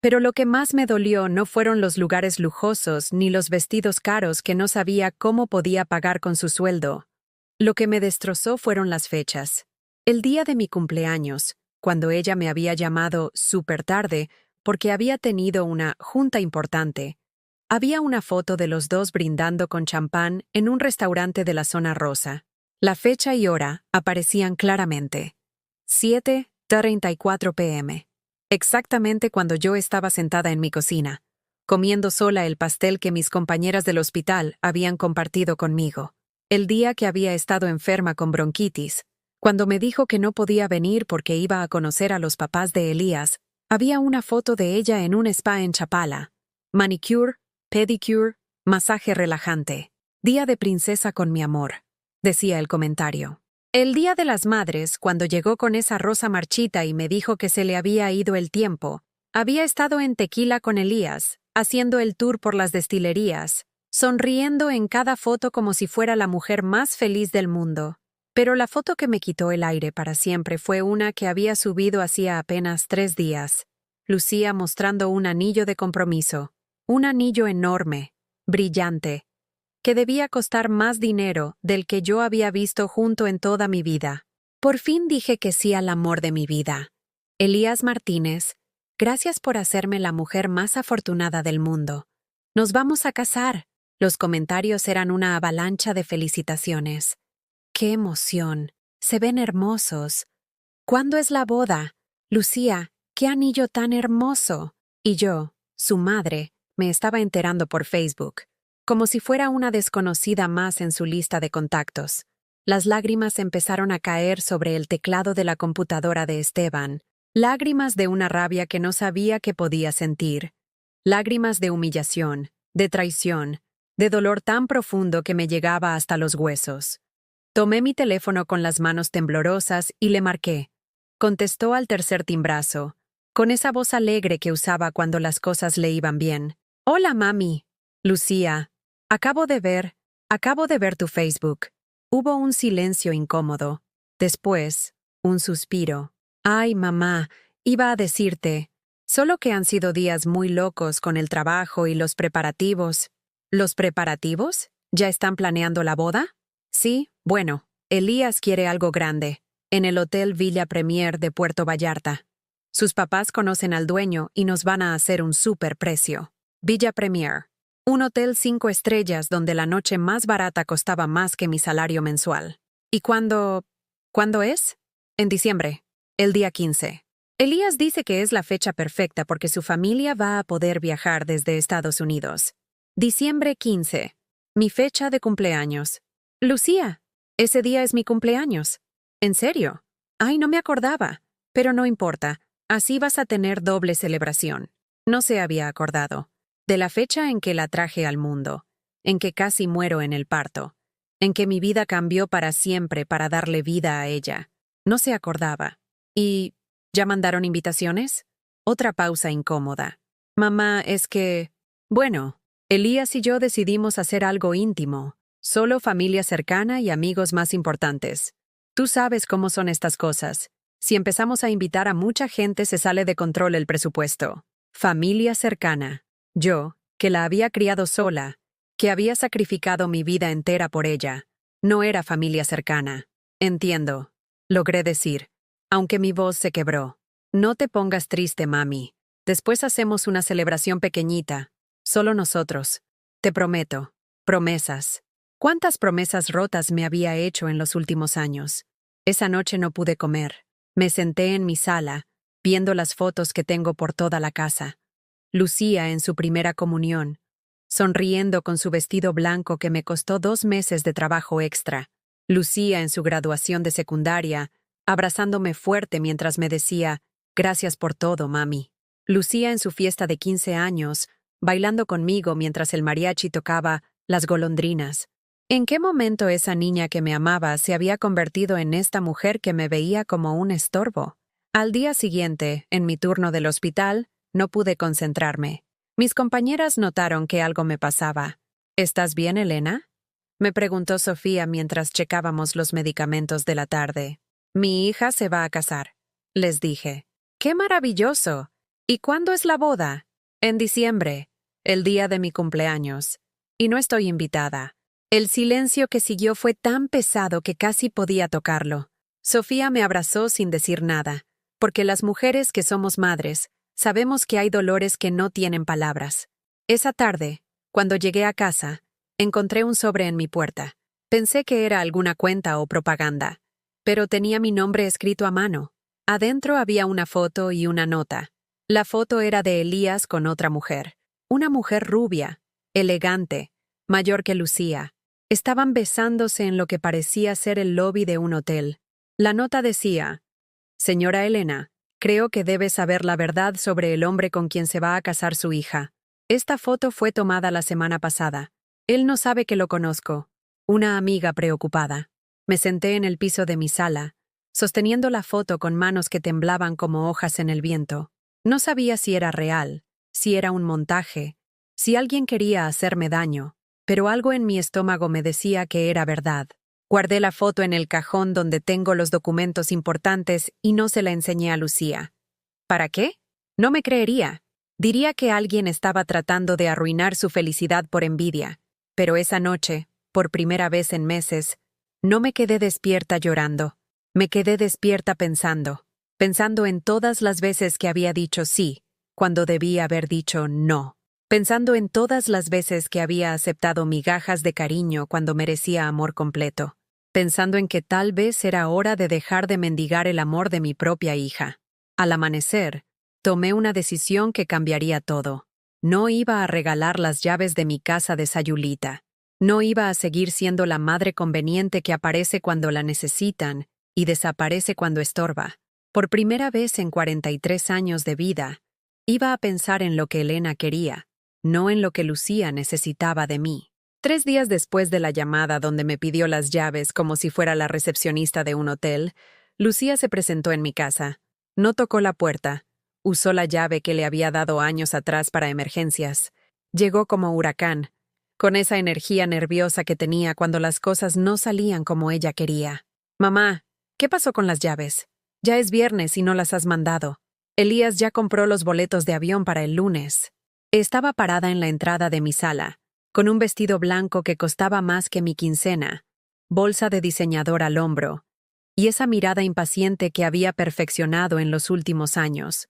Pero lo que más me dolió no fueron los lugares lujosos ni los vestidos caros que no sabía cómo podía pagar con su sueldo. Lo que me destrozó fueron las fechas. El día de mi cumpleaños, cuando ella me había llamado súper tarde porque había tenido una junta importante. Había una foto de los dos brindando con champán en un restaurante de la zona rosa. La fecha y hora aparecían claramente. 7:34 p.m. Exactamente cuando yo estaba sentada en mi cocina, comiendo sola el pastel que mis compañeras del hospital habían compartido conmigo. El día que había estado enferma con bronquitis, cuando me dijo que no podía venir porque iba a conocer a los papás de Elías, había una foto de ella en un spa en Chapala. Manicure, pedicure, masaje relajante. Día de princesa con mi amor, decía el comentario. El Día de las Madres, cuando llegó con esa rosa marchita y me dijo que se le había ido el tiempo, había estado en Tequila con Elías, haciendo el tour por las destilerías, sonriendo en cada foto como si fuera la mujer más feliz del mundo. Pero la foto que me quitó el aire para siempre fue una que había subido hacía apenas 3 días. Lucía mostrando un anillo de compromiso. Un anillo enorme, brillante, que debía costar más dinero del que yo había visto junto en toda mi vida. Por fin dije que sí al amor de mi vida. Elías Martínez, gracias por hacerme la mujer más afortunada del mundo. Nos vamos a casar. Los comentarios eran una avalancha de felicitaciones. ¡Qué emoción! Se ven hermosos. ¿Cuándo es la boda? Lucía, ¡qué anillo tan hermoso! Y yo, su madre, me estaba enterando por Facebook, como si fuera una desconocida más en su lista de contactos. Las lágrimas empezaron a caer sobre el teclado de la computadora de Esteban, lágrimas de una rabia que no sabía que podía sentir, lágrimas de humillación, de traición, de dolor tan profundo que me llegaba hasta los huesos. Tomé mi teléfono con las manos temblorosas y le marqué. Contestó al tercer timbrazo, con esa voz alegre que usaba cuando las cosas le iban bien. «Hola, mami. Lucía, acabo de ver tu Facebook». Hubo un silencio incómodo. Después, un suspiro. «Ay, mamá, iba a decirte, solo que han sido días muy locos con el trabajo y los preparativos». «¿Los preparativos? ¿Ya están planeando la boda?» «Sí, bueno, Elías quiere algo grande, en el Hotel Villa Premier de Puerto Vallarta. Sus papás conocen al dueño y nos van a hacer un súper precio. Villa Premier, un hotel 5 estrellas donde la noche más barata costaba más que mi salario mensual. ¿Y cuándo es? En diciembre, el día 15. Elías dice que es la fecha perfecta porque su familia va a poder viajar desde Estados Unidos. Diciembre 15, mi fecha de cumpleaños. Lucía, ese día es mi cumpleaños. ¿En serio? Ay, no me acordaba. Pero no importa, así vas a tener doble celebración. No se había acordado. De la fecha en que la traje al mundo, en que casi muero en el parto, en que mi vida cambió para siempre para darle vida a ella. No se acordaba. ¿Y ya mandaron invitaciones? Otra pausa incómoda. Mamá, es que... Bueno, Elías y yo decidimos hacer algo íntimo, solo familia cercana y amigos más importantes. Tú sabes cómo son estas cosas. Si empezamos a invitar a mucha gente se sale de control el presupuesto. Familia cercana. Yo, que la había criado sola, que había sacrificado mi vida entera por ella, no era familia cercana. Entiendo, logré decir, aunque mi voz se quebró. No te pongas triste, mami. Después hacemos una celebración pequeñita, solo nosotros. Te prometo. Promesas. ¿Cuántas promesas rotas me había hecho en los últimos años? Esa noche no pude comer. Me senté en mi sala, viendo las fotos que tengo por toda la casa. Lucía en su primera comunión, sonriendo con su vestido blanco que me costó 2 meses de trabajo extra. Lucía en su graduación de secundaria, abrazándome fuerte mientras me decía, «Gracias por todo, mami». Lucía en su fiesta de 15 años, bailando conmigo mientras el mariachi tocaba Las golondrinas. ¿En qué momento esa niña que me amaba se había convertido en esta mujer que me veía como un estorbo? Al día siguiente, en mi turno del hospital, no pude concentrarme. Mis compañeras notaron que algo me pasaba. ¿Estás bien, Elena?, me preguntó Sofía mientras checábamos los medicamentos de la tarde. Mi hija se va a casar, les dije. ¡Qué maravilloso! ¿Y cuándo es la boda? En diciembre, el día de mi cumpleaños. Y no estoy invitada. El silencio que siguió fue tan pesado que casi podía tocarlo. Sofía me abrazó sin decir nada, porque las mujeres que somos madres, sabemos que hay dolores que no tienen palabras. Esa tarde, cuando llegué a casa, encontré un sobre en mi puerta. Pensé que era alguna cuenta o propaganda, pero tenía mi nombre escrito a mano. Adentro había una foto y una nota. La foto era de Elías con otra mujer. Una mujer rubia, elegante, mayor que Lucía. Estaban besándose en lo que parecía ser el lobby de un hotel. La nota decía, «Señora Elena, creo que debe saber la verdad sobre el hombre con quien se va a casar su hija. Esta foto fue tomada la semana pasada. Él no sabe que lo conozco». Una amiga preocupada. Me senté en el piso de mi sala, sosteniendo la foto con manos que temblaban como hojas en el viento. No sabía si era real, si era un montaje, si alguien quería hacerme daño, pero algo en mi estómago me decía que era verdad. Guardé la foto en el cajón donde tengo los documentos importantes y no se la enseñé a Lucía. ¿Para qué? No me creería. Diría que alguien estaba tratando de arruinar su felicidad por envidia. Pero esa noche, por primera vez en meses, no me quedé despierta llorando. Me quedé despierta pensando en todas las veces que había dicho sí, cuando debía haber dicho no. Pensando en todas las veces que había aceptado migajas de cariño cuando merecía amor completo. Pensando en que tal vez era hora de dejar de mendigar el amor de mi propia hija. Al amanecer, tomé una decisión que cambiaría todo. No iba a regalar las llaves de mi casa de Sayulita. No iba a seguir siendo la madre conveniente que aparece cuando la necesitan y desaparece cuando estorba. Por primera vez en 43 años de vida, iba a pensar en lo que Elena quería, no en lo que Lucía necesitaba de mí. 3 días después de la llamada donde me pidió las llaves como si fuera la recepcionista de un hotel, Lucía se presentó en mi casa. No tocó la puerta. Usó la llave que le había dado años atrás para emergencias. Llegó como huracán, con esa energía nerviosa que tenía cuando las cosas no salían como ella quería. «Mamá, ¿qué pasó con las llaves? Ya es viernes y no las has mandado. Elías ya compró los boletos de avión para el lunes». Estaba parada en la entrada de mi sala, con un vestido blanco que costaba más que mi quincena, bolsa de diseñador al hombro, y esa mirada impaciente que había perfeccionado en los últimos años.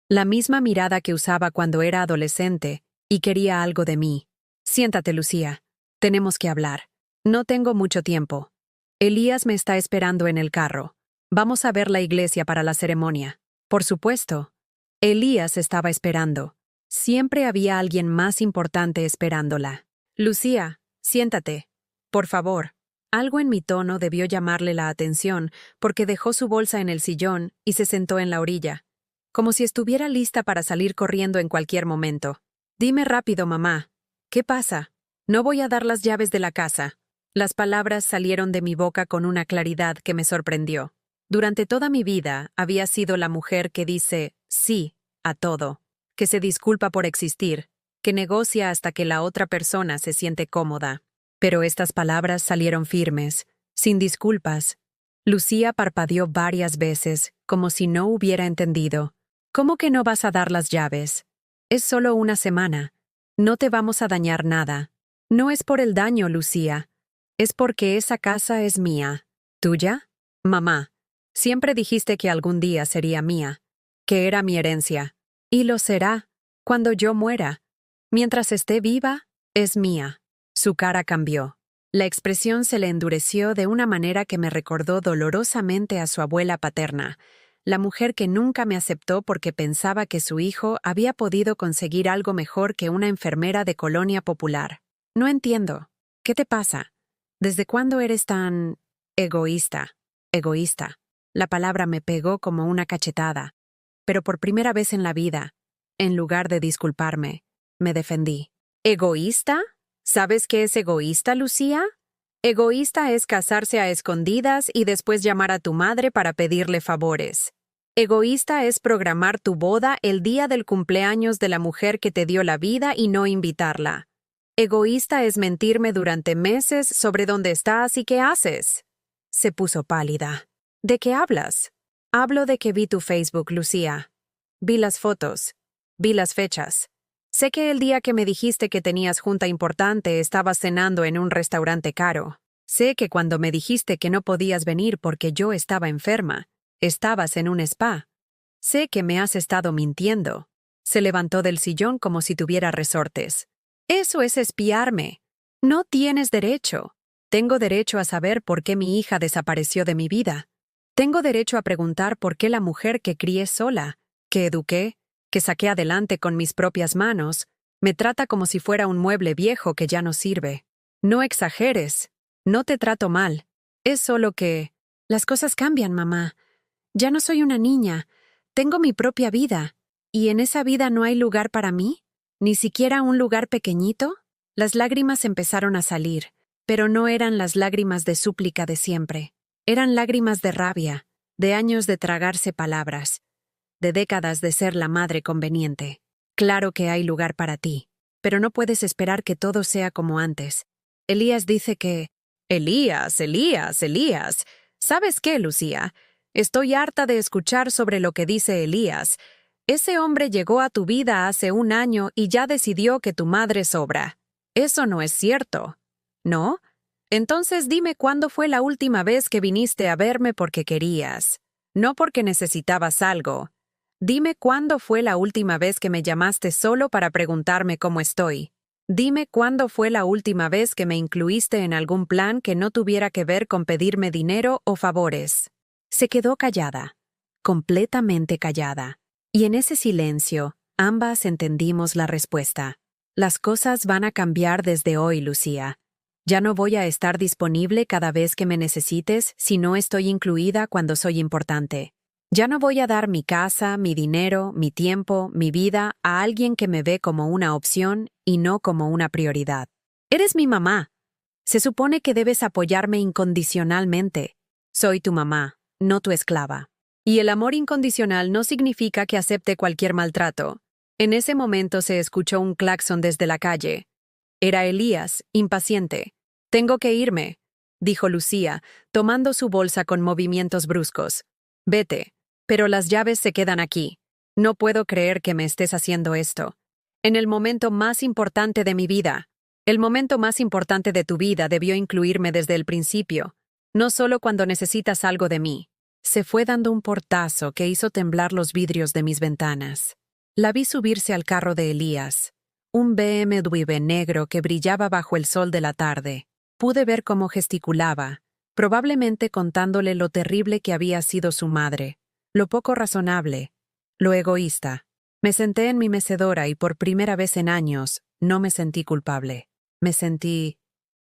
La misma mirada que usaba cuando era adolescente y quería algo de mí. «Siéntate, Lucía. Tenemos que hablar. No tengo mucho tiempo. Elías me está esperando en el carro. Vamos a ver la iglesia para la ceremonia». Por supuesto. Elías estaba esperando. Siempre había alguien más importante esperándola. «Lucía, siéntate. Por favor». Algo en mi tono debió llamarle la atención porque dejó su bolsa en el sillón y se sentó en la orilla, como si estuviera lista para salir corriendo en cualquier momento. «Dime rápido, mamá. ¿Qué pasa? No voy a dar las llaves de la casa». Las palabras salieron de mi boca con una claridad que me sorprendió. Durante toda mi vida había sido la mujer que dice sí a todo, que se disculpa por existir, que negocia hasta que la otra persona se siente cómoda. Pero estas palabras salieron firmes, sin disculpas. Lucía parpadeó varias veces, como si no hubiera entendido. «¿Cómo que no vas a dar las llaves? Es solo una semana. No te vamos a dañar nada». «No es por el daño, Lucía. Es porque esa casa es mía». «¿Tuya? Mamá, siempre dijiste que algún día sería mía, que era mi herencia. Y lo será, cuando yo muera. Mientras esté viva, es mía». Su cara cambió. La expresión se le endureció de una manera que me recordó dolorosamente a su abuela paterna, la mujer que nunca me aceptó porque pensaba que su hijo había podido conseguir algo mejor que una enfermera de colonia popular. «No entiendo. ¿Qué te pasa? ¿Desde cuándo eres tan egoísta?» Egoísta. La palabra me pegó como una cachetada. Pero por primera vez en la vida, en lugar de disculparme, me defendí. «¿Egoísta? ¿Sabes qué es egoísta, Lucía? Egoísta es casarse a escondidas y después llamar a tu madre para pedirle favores. Egoísta es programar tu boda el día del cumpleaños de la mujer que te dio la vida y no invitarla. Egoísta es mentirme durante meses sobre dónde estás y qué haces». Se puso pálida. «¿De qué hablas?» «Hablo de que vi tu Facebook, Lucía. Vi las fotos. Vi las fechas. Sé que el día que me dijiste que tenías junta importante estabas cenando en un restaurante caro. Sé que cuando me dijiste que no podías venir porque yo estaba enferma, estabas en un spa. Sé que me has estado mintiendo». Se levantó del sillón como si tuviera resortes. «Eso es espiarme. No tienes derecho. Tengo derecho a saber por qué mi hija desapareció de mi vida. Tengo derecho a preguntar por qué la mujer que crié sola, que eduqué, que saqué adelante con mis propias manos, me trata como si fuera un mueble viejo que ya no sirve. No exageres. No te trato mal. Es solo que... Las cosas cambian, mamá. Ya no soy una niña. Tengo mi propia vida. ¿Y en esa vida no hay lugar para mí? ¿Ni siquiera un lugar pequeñito?» Las lágrimas empezaron a salir, pero no eran las lágrimas de súplica de siempre. Eran lágrimas de rabia, de años de tragarse palabras, de décadas de ser la madre conveniente. «Claro que hay lugar para ti. pero no puedes esperar que todo sea como antes. Elías dice que... Elías. ¿Sabes qué, Lucía? Estoy harta de escuchar sobre lo que dice Elías. Ese hombre llegó a tu vida hace un año y ya decidió que tu madre sobra. Eso no es cierto. ¿No? Entonces dime cuándo fue la última vez que viniste a verme porque querías, no porque necesitabas algo. Dime cuándo fue la última vez que me llamaste solo para preguntarme cómo estoy. Dime cuándo fue la última vez que me incluiste en algún plan que no tuviera que ver con pedirme dinero o favores. Se quedó callada, completamente callada. Y en ese silencio, ambas entendimos la respuesta. Las cosas van a cambiar desde hoy, Lucía. Ya no voy a estar disponible cada vez que me necesites si no estoy incluida cuando soy importante. Ya no voy a dar mi casa, mi dinero, mi tiempo, mi vida a alguien que me ve como una opción y no como una prioridad. Eres mi mamá. Se supone que debes apoyarme incondicionalmente. Soy tu mamá, no tu esclava. Y el amor incondicional no significa que acepte cualquier maltrato. En ese momento se escuchó un claxon desde la calle. Era Elías, impaciente. «Tengo que irme», dijo Lucía, tomando su bolsa con movimientos bruscos. «Vete, pero las llaves se quedan aquí. No puedo creer que me estés haciendo esto. En el momento más importante de mi vida. El momento más importante de tu vida debió incluirme desde el principio, no solo cuando necesitas algo de mí». Se fue dando un portazo que hizo temblar los vidrios de mis ventanas. La vi subirse al carro de Elías, un BMW negro que brillaba bajo el sol de la tarde. Pude ver cómo gesticulaba, probablemente contándole lo terrible que había sido su madre, lo poco razonable, lo egoísta. Me senté en mi mecedora y por primera vez en años no me sentí culpable. Me sentí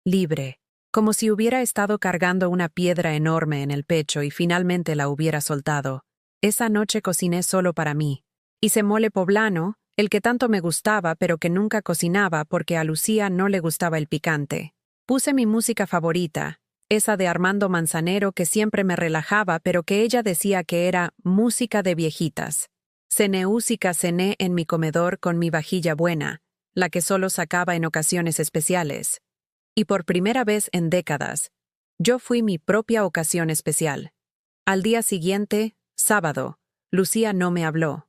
libre, como si hubiera estado cargando una piedra enorme en el pecho y finalmente la hubiera soltado. Esa noche cociné solo para mí. Hice mole poblano, el que tanto me gustaba pero que nunca cocinaba porque a Lucía no le gustaba el picante. Puse mi música favorita, esa de Armando Manzanero que siempre me relajaba pero que ella decía que era música de viejitas. Cené en mi comedor con mi vajilla buena, la que solo sacaba en ocasiones especiales. Y por primera vez en décadas, yo fui mi propia ocasión especial. Al día siguiente, sábado, Lucía no me habló.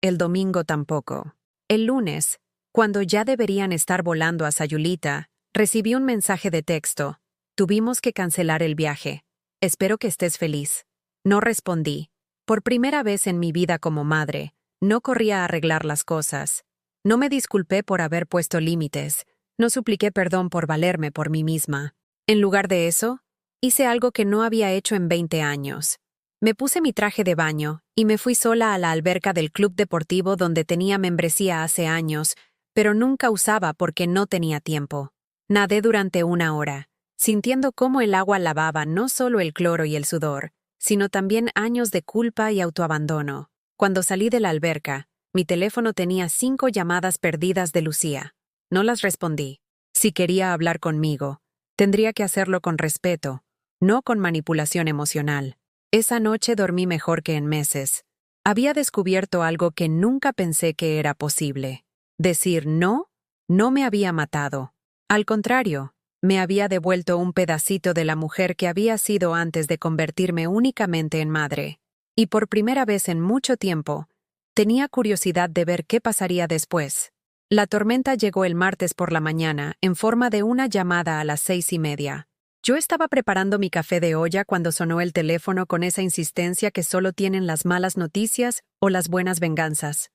El domingo tampoco. El lunes, cuando ya deberían estar volando a Sayulita, recibí un mensaje de texto. Tuvimos que cancelar el viaje. Espero que estés feliz. No respondí. Por primera vez en mi vida como madre, no corrí a arreglar las cosas. No me disculpé por haber puesto límites. No supliqué perdón por valerme por mí misma. En lugar de eso, hice algo que no había hecho en 20 años. Me puse mi traje de baño y me fui sola a la alberca del club deportivo donde tenía membresía hace años, pero nunca usaba porque no tenía tiempo. Nadé durante 1 hora, sintiendo cómo el agua lavaba no solo el cloro y el sudor, sino también años de culpa y autoabandono. Cuando salí de la alberca, mi teléfono tenía 5 llamadas perdidas de Lucía. No las respondí. Si quería hablar conmigo, tendría que hacerlo con respeto, no con manipulación emocional. Esa noche dormí mejor que en meses. Había descubierto algo que nunca pensé que era posible. Decir no me había matado. Al contrario, me había devuelto un pedacito de la mujer que había sido antes de convertirme únicamente en madre. Y por primera vez en mucho tiempo, tenía curiosidad de ver qué pasaría después. La tormenta llegó el martes por la mañana en forma de una llamada a las 6:30. Yo estaba preparando mi café de olla cuando sonó el teléfono con esa insistencia que solo tienen las malas noticias o las buenas venganzas.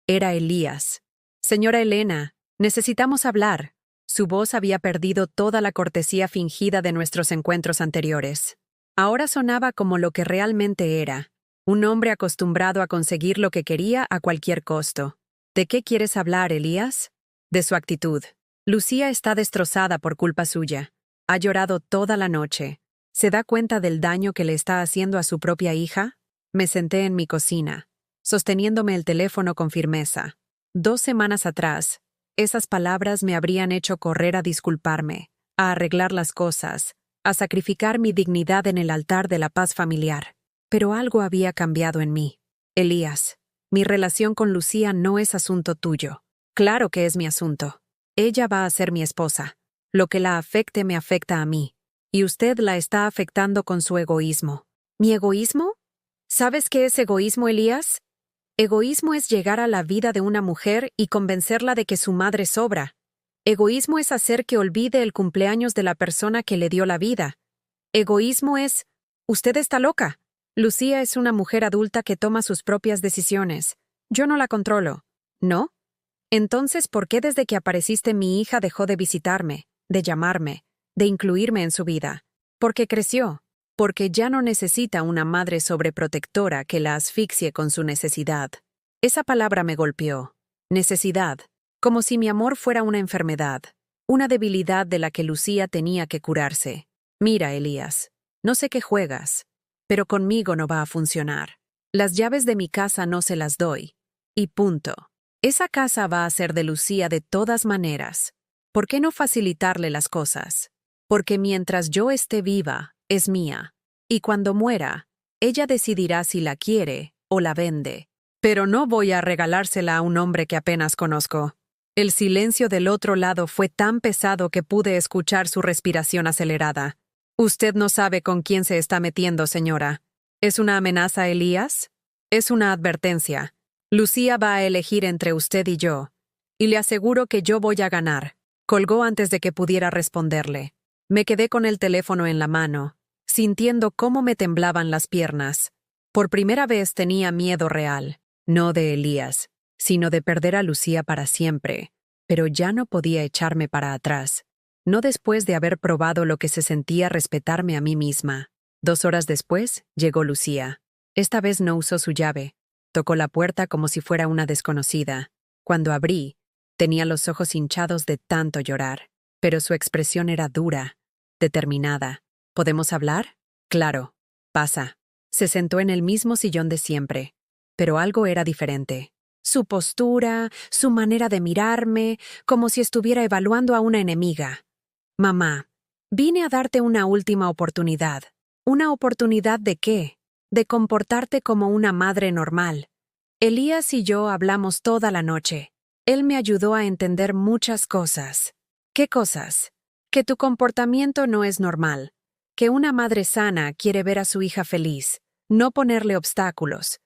Era Elías. «Señora Elena, necesitamos hablar». Su voz había perdido toda la cortesía fingida de nuestros encuentros anteriores. Ahora sonaba como lo que realmente era, un hombre acostumbrado a conseguir lo que quería a cualquier costo. «¿De qué quieres hablar, Elías?» «De su actitud. Lucía está destrozada por culpa suya. Ha llorado toda la noche. ¿Se da cuenta del daño que le está haciendo a su propia hija?» Me senté en mi cocina, sosteniéndome el teléfono con firmeza. 2 semanas atrás, esas palabras me habrían hecho correr a disculparme, a arreglar las cosas, a sacrificar mi dignidad en el altar de la paz familiar. Pero algo había cambiado en mí. «Elías, mi relación con Lucía no es asunto tuyo». «Claro que es mi asunto. Ella va a ser mi esposa. Lo que la afecte me afecta a mí. Y usted la está afectando con su egoísmo. ¿Mi egoísmo? ¿Sabes qué es egoísmo, Elías? Egoísmo es llegar a la vida de una mujer y convencerla de que su madre sobra. Egoísmo es hacer que olvide el cumpleaños de la persona que le dio la vida. Egoísmo es... Usted está loca. Lucía es una mujer adulta que toma sus propias decisiones. Yo no la controlo. ¿No? Entonces, ¿por qué desde que apareciste mi hija dejó de visitarme, de llamarme, de incluirme en su vida? Porque creció. Porque ya no necesita una madre sobreprotectora que la asfixie con su necesidad. Esa palabra me golpeó. Necesidad. Como si mi amor fuera una enfermedad. Una debilidad de la que Lucía tenía que curarse. Mira, Elías. No sé qué juegas. Pero conmigo no va a funcionar. Las llaves de mi casa no se las doy. Y punto. Esa casa va a ser de Lucía de todas maneras. ¿Por qué no facilitarle las cosas? Porque mientras yo esté viva, es mía. Y cuando muera, ella decidirá si la quiere o la vende. Pero no voy a regalársela a un hombre que apenas conozco. El silencio del otro lado fue tan pesado que pude escuchar su respiración acelerada. Usted no sabe con quién se está metiendo, señora. ¿Es una amenaza, Elías? Es una advertencia. Lucía va a elegir entre usted y yo. Y le aseguro que yo voy a ganar. Colgó antes de que pudiera responderle. Me quedé con el teléfono en la mano, sintiendo cómo me temblaban las piernas. Por primera vez tenía miedo real, no de Elías, sino de perder a Lucía para siempre. Pero ya no podía echarme para atrás. No después de haber probado lo que se sentía respetarme a mí misma. 2 horas después, llegó Lucía. Esta vez no usó su llave. Tocó la puerta como si fuera una desconocida. Cuando abrí, tenía los ojos hinchados de tanto llorar. Pero su expresión era dura, determinada. ¿Podemos hablar? Claro. Pasa. Se sentó en el mismo sillón de siempre. Pero algo era diferente. Su postura, su manera de mirarme, como si estuviera evaluando a una enemiga. Mamá, vine a darte una última oportunidad. ¿Una oportunidad de qué? De comportarte como una madre normal. Elías y yo hablamos toda la noche. Él me ayudó a entender muchas cosas. ¿Qué cosas? Que tu comportamiento no es normal. Que una madre sana quiere ver a su hija feliz, no ponerle obstáculos.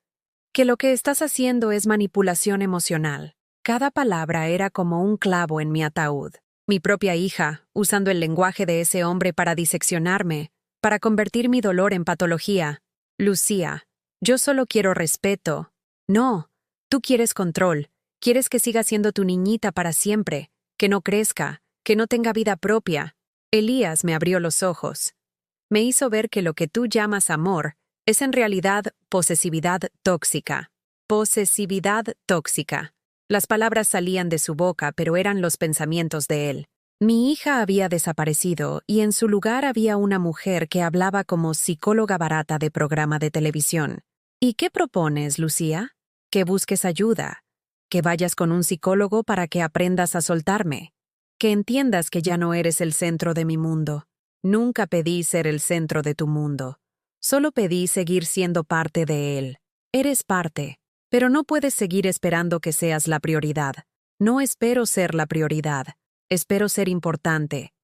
Que lo que estás haciendo es manipulación emocional. Cada palabra era como un clavo en mi ataúd. Mi propia hija, usando el lenguaje de ese hombre para diseccionarme, para convertir mi dolor en patología. Lucía, yo solo quiero respeto. No, tú quieres control. Quieres que siga siendo tu niñita para siempre, que no crezca, que no tenga vida propia. Elías me abrió los ojos. Me hizo ver que lo que tú llamas amor es en realidad posesividad tóxica. Posesividad tóxica. Las palabras salían de su boca, pero eran los pensamientos de él. Mi hija había desaparecido y en su lugar había una mujer que hablaba como psicóloga barata de programa de televisión. ¿Y qué propones, Lucía? Que busques ayuda. Que vayas con un psicólogo para que aprendas a soltarme. Que entiendas que ya no eres el centro de mi mundo. Nunca pedí ser el centro de tu mundo. Solo pedí seguir siendo parte de él. Eres parte, pero no puedes seguir esperando que seas la prioridad. No espero ser la prioridad. Espero ser importante.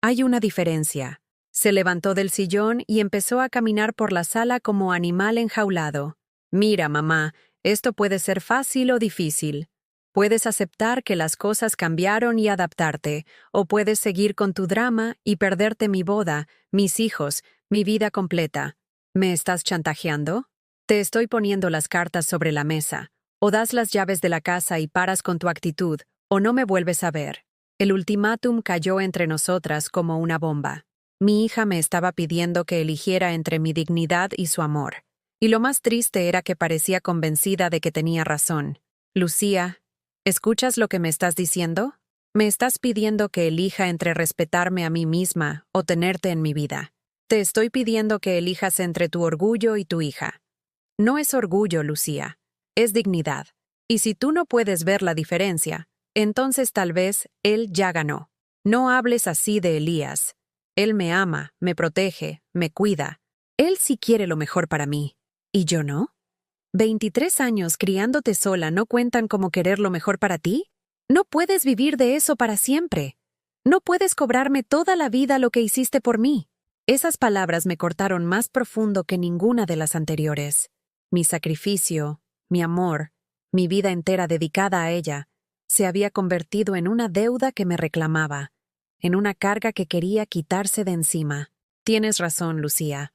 Hay una diferencia. Se levantó del sillón y empezó a caminar por la sala como animal enjaulado. Mira, mamá, esto puede ser fácil o difícil. Puedes aceptar que las cosas cambiaron y adaptarte, o puedes seguir con tu drama y perderte mi boda, mis hijos, mi vida completa. ¿Me estás chantajeando? Te estoy poniendo las cartas sobre la mesa. O das las llaves de la casa y paras con tu actitud, o no me vuelves a ver. El ultimátum cayó entre nosotras como una bomba. Mi hija me estaba pidiendo que eligiera entre mi dignidad y su amor. Y lo más triste era que parecía convencida de que tenía razón. Lucía, ¿escuchas lo que me estás diciendo? Me estás pidiendo que elija entre respetarme a mí misma o tenerte en mi vida. Te estoy pidiendo que elijas entre tu orgullo y tu hija. No es orgullo, Lucía. Es dignidad. Y si tú no puedes ver la diferencia, entonces tal vez él ya ganó. No hables así de Elías. Él me ama, me protege, me cuida. Él sí quiere lo mejor para mí. ¿Y yo no? ¿23 años criándote sola no cuentan como querer lo mejor para ti? No puedes vivir de eso para siempre. No puedes cobrarme toda la vida lo que hiciste por mí. Esas palabras me cortaron más profundo que ninguna de las anteriores. Mi sacrificio, mi amor, mi vida entera dedicada a ella, se había convertido en una deuda que me reclamaba, en una carga que quería quitarse de encima. Tienes razón, Lucía.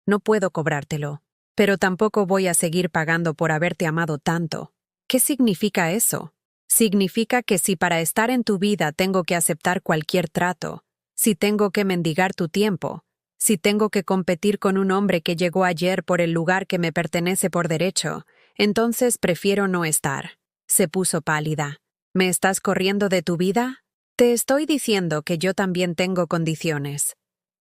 No puedo cobrártelo, pero tampoco voy a seguir pagando por haberte amado tanto. ¿Qué significa eso? Significa que si para estar en tu vida tengo que aceptar cualquier trato, si tengo que mendigar tu tiempo, si tengo que competir con un hombre que llegó ayer por el lugar que me pertenece por derecho, entonces prefiero no estar. Se puso pálida. ¿Me estás corriendo de tu vida? Te estoy diciendo que yo también tengo condiciones.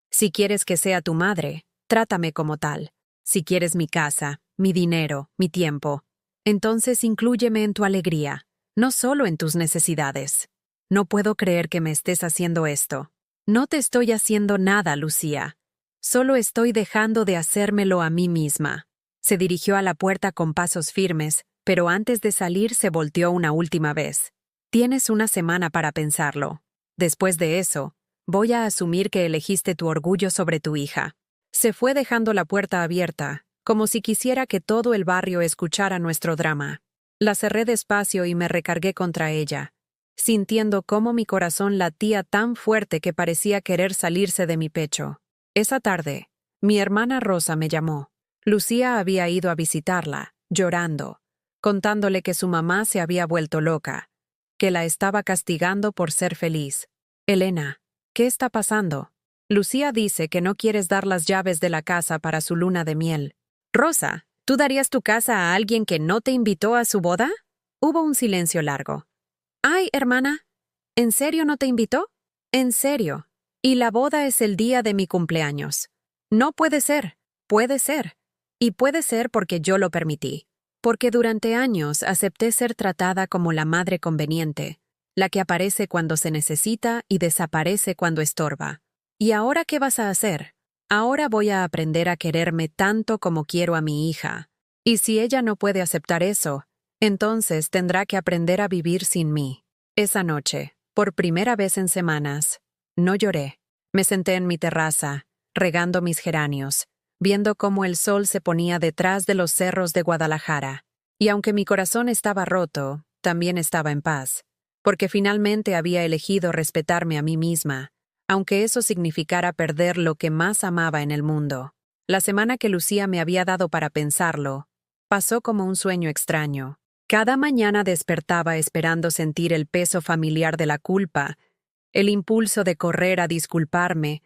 Si quieres que sea tu madre, trátame como tal. Si quieres mi casa, mi dinero, mi tiempo, entonces inclúyeme en tu alegría, no solo en tus necesidades. No puedo creer que me estés haciendo esto. No te estoy haciendo nada, Lucía. Solo estoy dejando de hacérmelo a mí misma. Se dirigió a la puerta con pasos firmes, pero antes de salir se volteó una última vez. Tienes una semana para pensarlo. Después de eso, voy a asumir que elegiste tu orgullo sobre tu hija. Se fue dejando la puerta abierta, como si quisiera que todo el barrio escuchara nuestro drama. La cerré despacio y me recargué contra ella, sintiendo cómo mi corazón latía tan fuerte que parecía querer salirse de mi pecho. Esa tarde, mi hermana Rosa me llamó. Lucía había ido a visitarla, llorando, contándole que su mamá se había vuelto loca, que la estaba castigando por ser feliz. Elena, ¿qué está pasando? Lucía dice que no quieres dar las llaves de la casa para su luna de miel. Rosa, ¿tú darías tu casa a alguien que no te invitó a su boda? Hubo un silencio largo. Ay, hermana, ¿en serio no te invitó? En serio. Y la boda es el día de mi cumpleaños. No puede ser. Puede ser. Y puede ser porque yo lo permití. Porque durante años acepté ser tratada como la madre conveniente, la que aparece cuando se necesita y desaparece cuando estorba. ¿Y ahora qué vas a hacer? Ahora voy a aprender a quererme tanto como quiero a mi hija. Y si ella no puede aceptar eso, entonces tendrá que aprender a vivir sin mí. Esa noche, por primera vez en semanas, no lloré. Me senté en mi terraza, regando mis geranios, viendo cómo el sol se ponía detrás de los cerros de Guadalajara. Y aunque mi corazón estaba roto, también estaba en paz, porque finalmente había elegido respetarme a mí misma, aunque eso significara perder lo que más amaba en el mundo. La semana que Lucía me había dado para pensarlo, pasó como un sueño extraño. Cada mañana despertaba esperando sentir el peso familiar de la culpa, el impulso de correr a disculparme,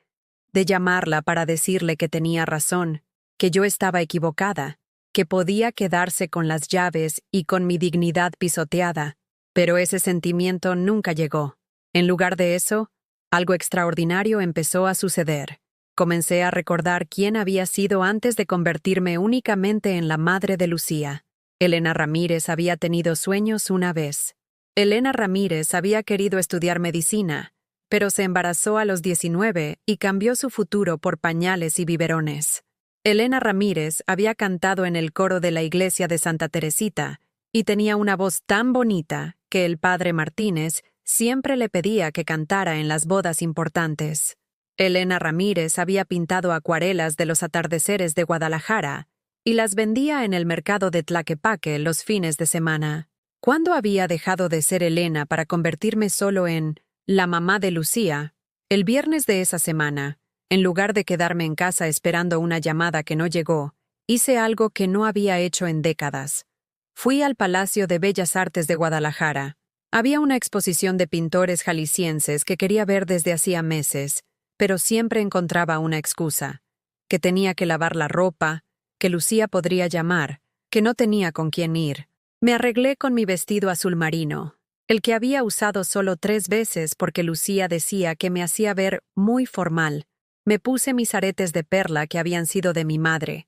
de llamarla para decirle que tenía razón, que yo estaba equivocada, que podía quedarse con las llaves y con mi dignidad pisoteada. Pero ese sentimiento nunca llegó. En lugar de eso, algo extraordinario empezó a suceder. Comencé a recordar quién había sido antes de convertirme únicamente en la madre de Lucía. Elena Ramírez había tenido sueños una vez. Elena Ramírez había querido estudiar medicina, pero se embarazó a los 19 y cambió su futuro por pañales y biberones. Elena Ramírez había cantado en el coro de la iglesia de Santa Teresita y tenía una voz tan bonita que el padre Martínez siempre le pedía que cantara en las bodas importantes. Elena Ramírez había pintado acuarelas de los atardeceres de Guadalajara y las vendía en el mercado de Tlaquepaque los fines de semana. ¿Cuándo había dejado de ser Elena para convertirme solo en la mamá de Lucía? El viernes de esa semana, en lugar de quedarme en casa esperando una llamada que no llegó, hice algo que no había hecho en décadas. Fui al Palacio de Bellas Artes de Guadalajara. Había una exposición de pintores jaliscienses que quería ver desde hacía meses, pero siempre encontraba una excusa: que tenía que lavar la ropa, que Lucía podría llamar, que no tenía con quién ir. Me arreglé con mi vestido azul marino, el que había usado solo 3 veces porque Lucía decía que me hacía ver muy formal. Me puse mis aretes de perla que habían sido de mi madre,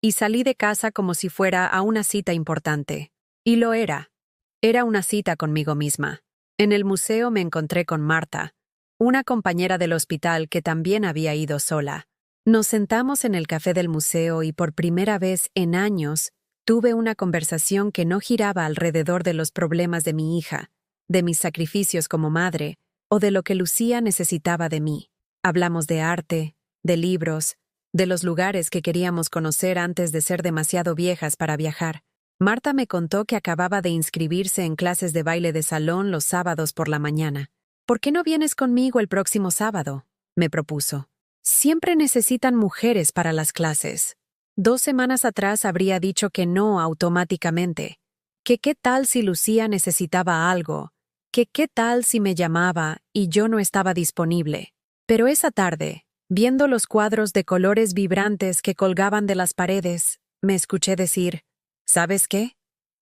y salí de casa como si fuera a una cita importante. Y lo era. Era una cita conmigo misma. En el museo me encontré con Marta, una compañera del hospital que también había ido sola. Nos sentamos en el café del museo y por primera vez en años tuve una conversación que no giraba alrededor de los problemas de mi hija, de mis sacrificios como madre o de lo que Lucía necesitaba de mí. Hablamos de arte, de libros, de los lugares que queríamos conocer antes de ser demasiado viejas para viajar. Marta me contó que acababa de inscribirse en clases de baile de salón los sábados por la mañana. ¿Por qué no vienes conmigo el próximo sábado?, me propuso. Siempre necesitan mujeres para las clases. 2 semanas atrás habría dicho que no automáticamente. Que qué tal si Lucía necesitaba algo, que qué tal si me llamaba y yo no estaba disponible. Pero esa tarde, viendo los cuadros de colores vibrantes que colgaban de las paredes, me escuché decir: ¿sabes qué?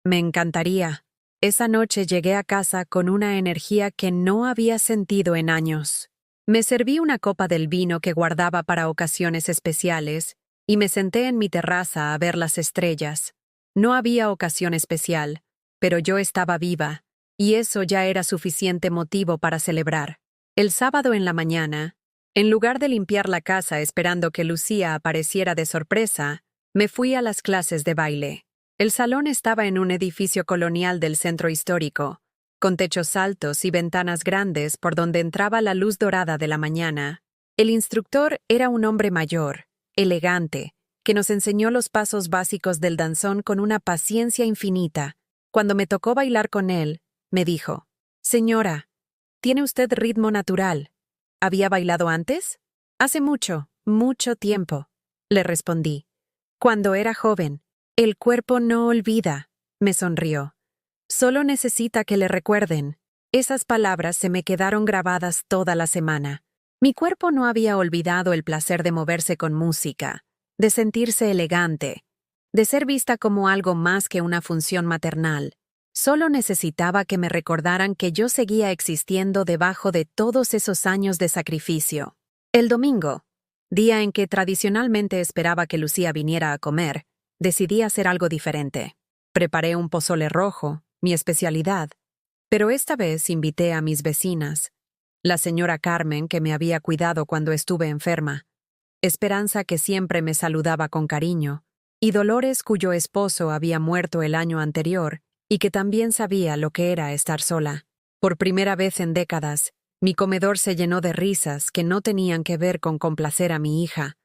Me encantaría. Esa noche llegué a casa con una energía que no había sentido en años. Me serví una copa del vino que guardaba para ocasiones especiales y me senté en mi terraza a ver las estrellas. No había ocasión especial, pero yo estaba viva, y eso ya era suficiente motivo para celebrar. El sábado en la mañana, en lugar de limpiar la casa esperando que Lucía apareciera de sorpresa, me fui a las clases de baile. El salón estaba en un edificio colonial del centro histórico, con techos altos y ventanas grandes por donde entraba la luz dorada de la mañana. El instructor era un hombre mayor, elegante, que nos enseñó los pasos básicos del danzón con una paciencia infinita. Cuando me tocó bailar con él, me dijo: «Señora, tiene usted ritmo natural. ¿Había bailado antes?» «Hace mucho, mucho tiempo», le respondí. «Cuando era joven. El cuerpo no olvida», me sonrió. «Solo necesita que le recuerden». Esas palabras se me quedaron grabadas toda la semana. Mi cuerpo no había olvidado el placer de moverse con música, de sentirse elegante, de ser vista como algo más que una función maternal. Solo necesitaba que me recordaran que yo seguía existiendo debajo de todos esos años de sacrificio. El domingo, día en que tradicionalmente esperaba que Lucía viniera a comer, decidí hacer algo diferente. Preparé un pozole rojo, mi especialidad, pero esta vez invité a mis vecinas, la señora Carmen, que me había cuidado cuando estuve enferma, Esperanza, que siempre me saludaba con cariño, y Dolores, cuyo esposo había muerto el año anterior y que también sabía lo que era estar sola. Por primera vez en décadas, mi comedor se llenó de risas que no tenían que ver con complacer a mi hija.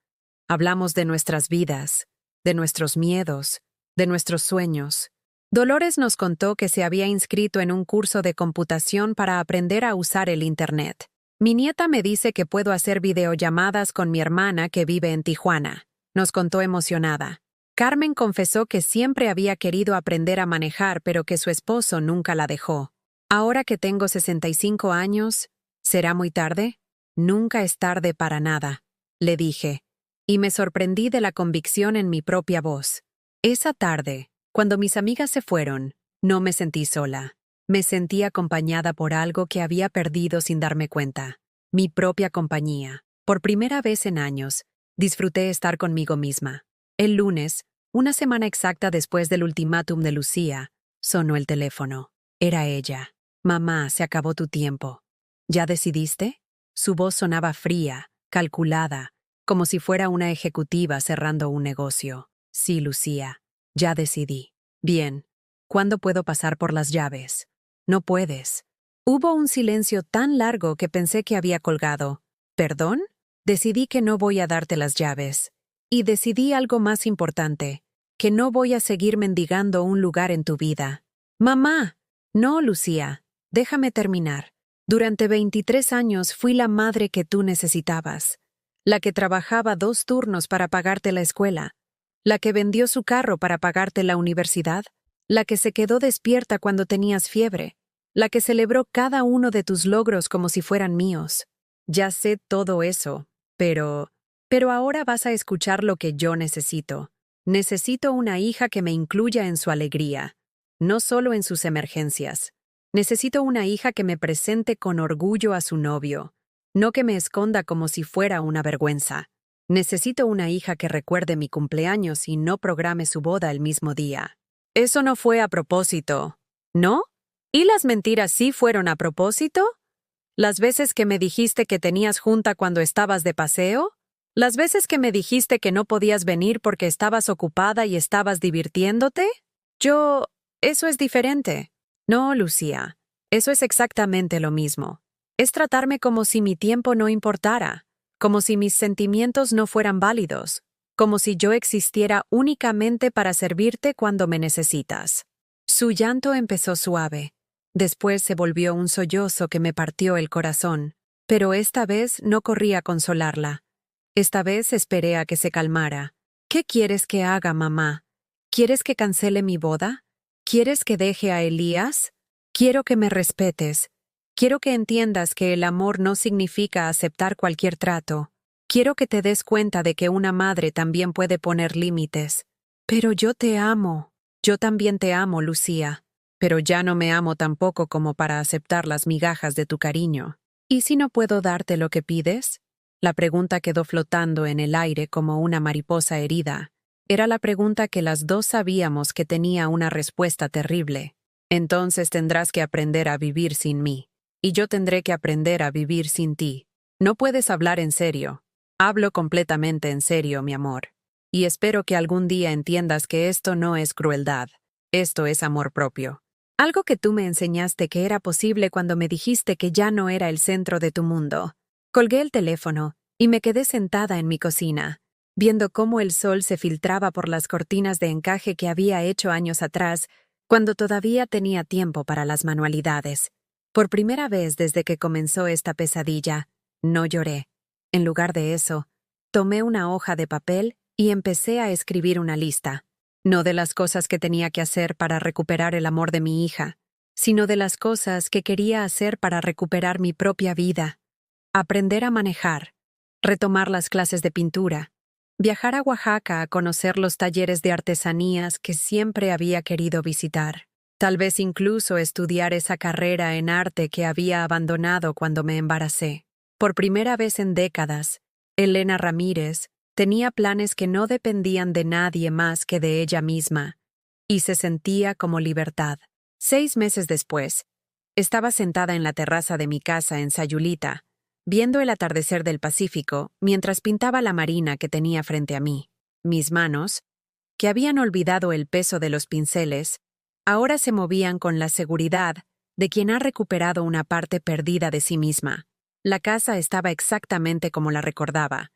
Hablamos de nuestras vidas, de nuestros miedos, de nuestros sueños. Dolores nos contó que se había inscrito en un curso de computación para aprender a usar el Internet. Mi nieta me dice que puedo hacer videollamadas con mi hermana que vive en Tijuana, nos contó emocionada. Carmen confesó que siempre había querido aprender a manejar, pero que su esposo nunca la dejó. Ahora que tengo 65 años, ¿será muy tarde? Nunca es tarde para nada, le dije, y me sorprendí de la convicción en mi propia voz. Esa tarde, cuando mis amigas se fueron, no me sentí sola. Me sentí acompañada por algo que había perdido sin darme cuenta. Mi propia compañía. Por primera vez en años, disfruté estar conmigo misma. El lunes, una semana exacta después del ultimátum de Lucía, sonó el teléfono. Era ella. «Mamá, se acabó tu tiempo». «¿Ya decidiste?» Su voz sonaba fría, calculada, como si fuera una ejecutiva cerrando un negocio. «Sí, Lucía. Ya decidí». «Bien. ¿Cuándo puedo pasar por las llaves?» «No puedes». Hubo un silencio tan largo que pensé que había colgado. «¿Perdón?» «Decidí que no voy a darte las llaves. Y decidí algo más importante, que no voy a seguir mendigando un lugar en tu vida». «Mamá». «No, Lucía. Déjame terminar. Durante 23 años fui la madre que tú necesitabas. La que trabajaba 2 turnos para pagarte la escuela. La que vendió su carro para pagarte la universidad. La que se quedó despierta cuando tenías fiebre. La que celebró cada uno de tus logros como si fueran míos. Ya sé todo eso, pero ahora vas a escuchar lo que yo necesito. Necesito una hija que me incluya en su alegría, no solo en sus emergencias. Necesito una hija que me presente con orgullo a su novio, no que me esconda como si fuera una vergüenza. Necesito una hija que recuerde mi cumpleaños y no programe su boda el mismo día. Eso no fue a propósito, ¿no? ¿Y las mentiras sí fueron a propósito? ¿Las veces que me dijiste que tenías junta cuando estabas de paseo? ¿Las veces que me dijiste que no podías venir porque estabas ocupada y estabas divirtiéndote? Eso es diferente. No, Lucía. Eso es exactamente lo mismo. Es tratarme como si mi tiempo no importara, como si mis sentimientos no fueran válidos, como si yo existiera únicamente para servirte cuando me necesitas. Su llanto empezó suave. Después se volvió un sollozo que me partió el corazón. Pero esta vez no corrí a consolarla. Esta vez esperé a que se calmara. ¿Qué quieres que haga, mamá? ¿Quieres que cancele mi boda? ¿Quieres que deje a Elías? Quiero que me respetes. Quiero que entiendas que el amor no significa aceptar cualquier trato. Quiero que te des cuenta de que una madre también puede poner límites. Pero yo te amo. Yo también te amo, Lucía. Pero ya no me amo tampoco como para aceptar las migajas de tu cariño. ¿Y si no puedo darte lo que pides? La pregunta quedó flotando en el aire como una mariposa herida. Era la pregunta que las dos sabíamos que tenía una respuesta terrible. Entonces tendrás que aprender a vivir sin mí. Y yo tendré que aprender a vivir sin ti. No puedes hablar en serio. Hablo completamente en serio, mi amor. Y espero que algún día entiendas que esto no es crueldad. Esto es amor propio. Algo que tú me enseñaste que era posible cuando me dijiste que ya no era el centro de tu mundo. Colgué el teléfono y me quedé sentada en mi cocina, viendo cómo el sol se filtraba por las cortinas de encaje que había hecho años atrás, cuando todavía tenía tiempo para las manualidades. Por primera vez desde que comenzó esta pesadilla, no lloré. En lugar de eso, tomé una hoja de papel y empecé a escribir una lista. No de las cosas que tenía que hacer para recuperar el amor de mi hija, sino de las cosas que quería hacer para recuperar mi propia vida. Aprender a manejar, retomar las clases de pintura, viajar a Oaxaca a conocer los talleres de artesanías que siempre había querido visitar. Tal vez incluso estudiar esa carrera en arte que había abandonado cuando me embaracé. Por primera vez en décadas, Elena Ramírez tenía planes que no dependían de nadie más que de ella misma, y se sentía como libertad. 6 meses después, estaba sentada en la terraza de mi casa en Sayulita, viendo el atardecer del Pacífico mientras pintaba la marina que tenía frente a mí. Mis manos, que habían olvidado el peso de los pinceles, ahora se movían con la seguridad de quien ha recuperado una parte perdida de sí misma. La casa estaba exactamente como la recordaba,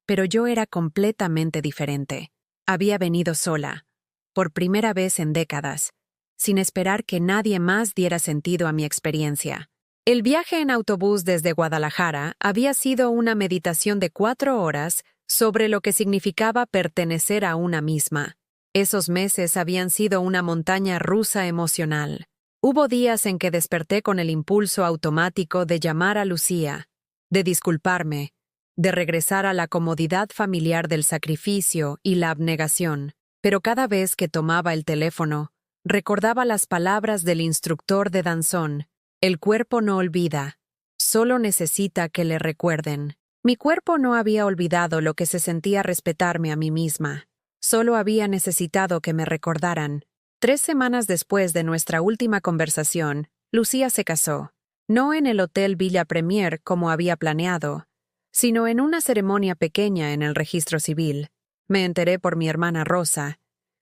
pero yo era completamente diferente. Había venido sola, por primera vez en décadas, sin esperar que nadie más diera sentido a mi experiencia. El viaje en autobús desde Guadalajara había sido una meditación de 4 horas sobre lo que significaba pertenecer a una misma. Esos meses habían sido una montaña rusa emocional. Hubo días en que desperté con el impulso automático de llamar a Lucía, de disculparme, de regresar a la comodidad familiar del sacrificio y la abnegación, pero cada vez que tomaba el teléfono, recordaba las palabras del instructor de danzón: el cuerpo no olvida, solo necesita que le recuerden. Mi cuerpo no había olvidado lo que se sentía respetarme a mí misma, solo había necesitado que me recordaran. 3 semanas después de nuestra última conversación, Lucía se casó, no en el Hotel Villa Premier como había planeado, sino en una ceremonia pequeña en el registro civil. Me enteré por mi hermana Rosa,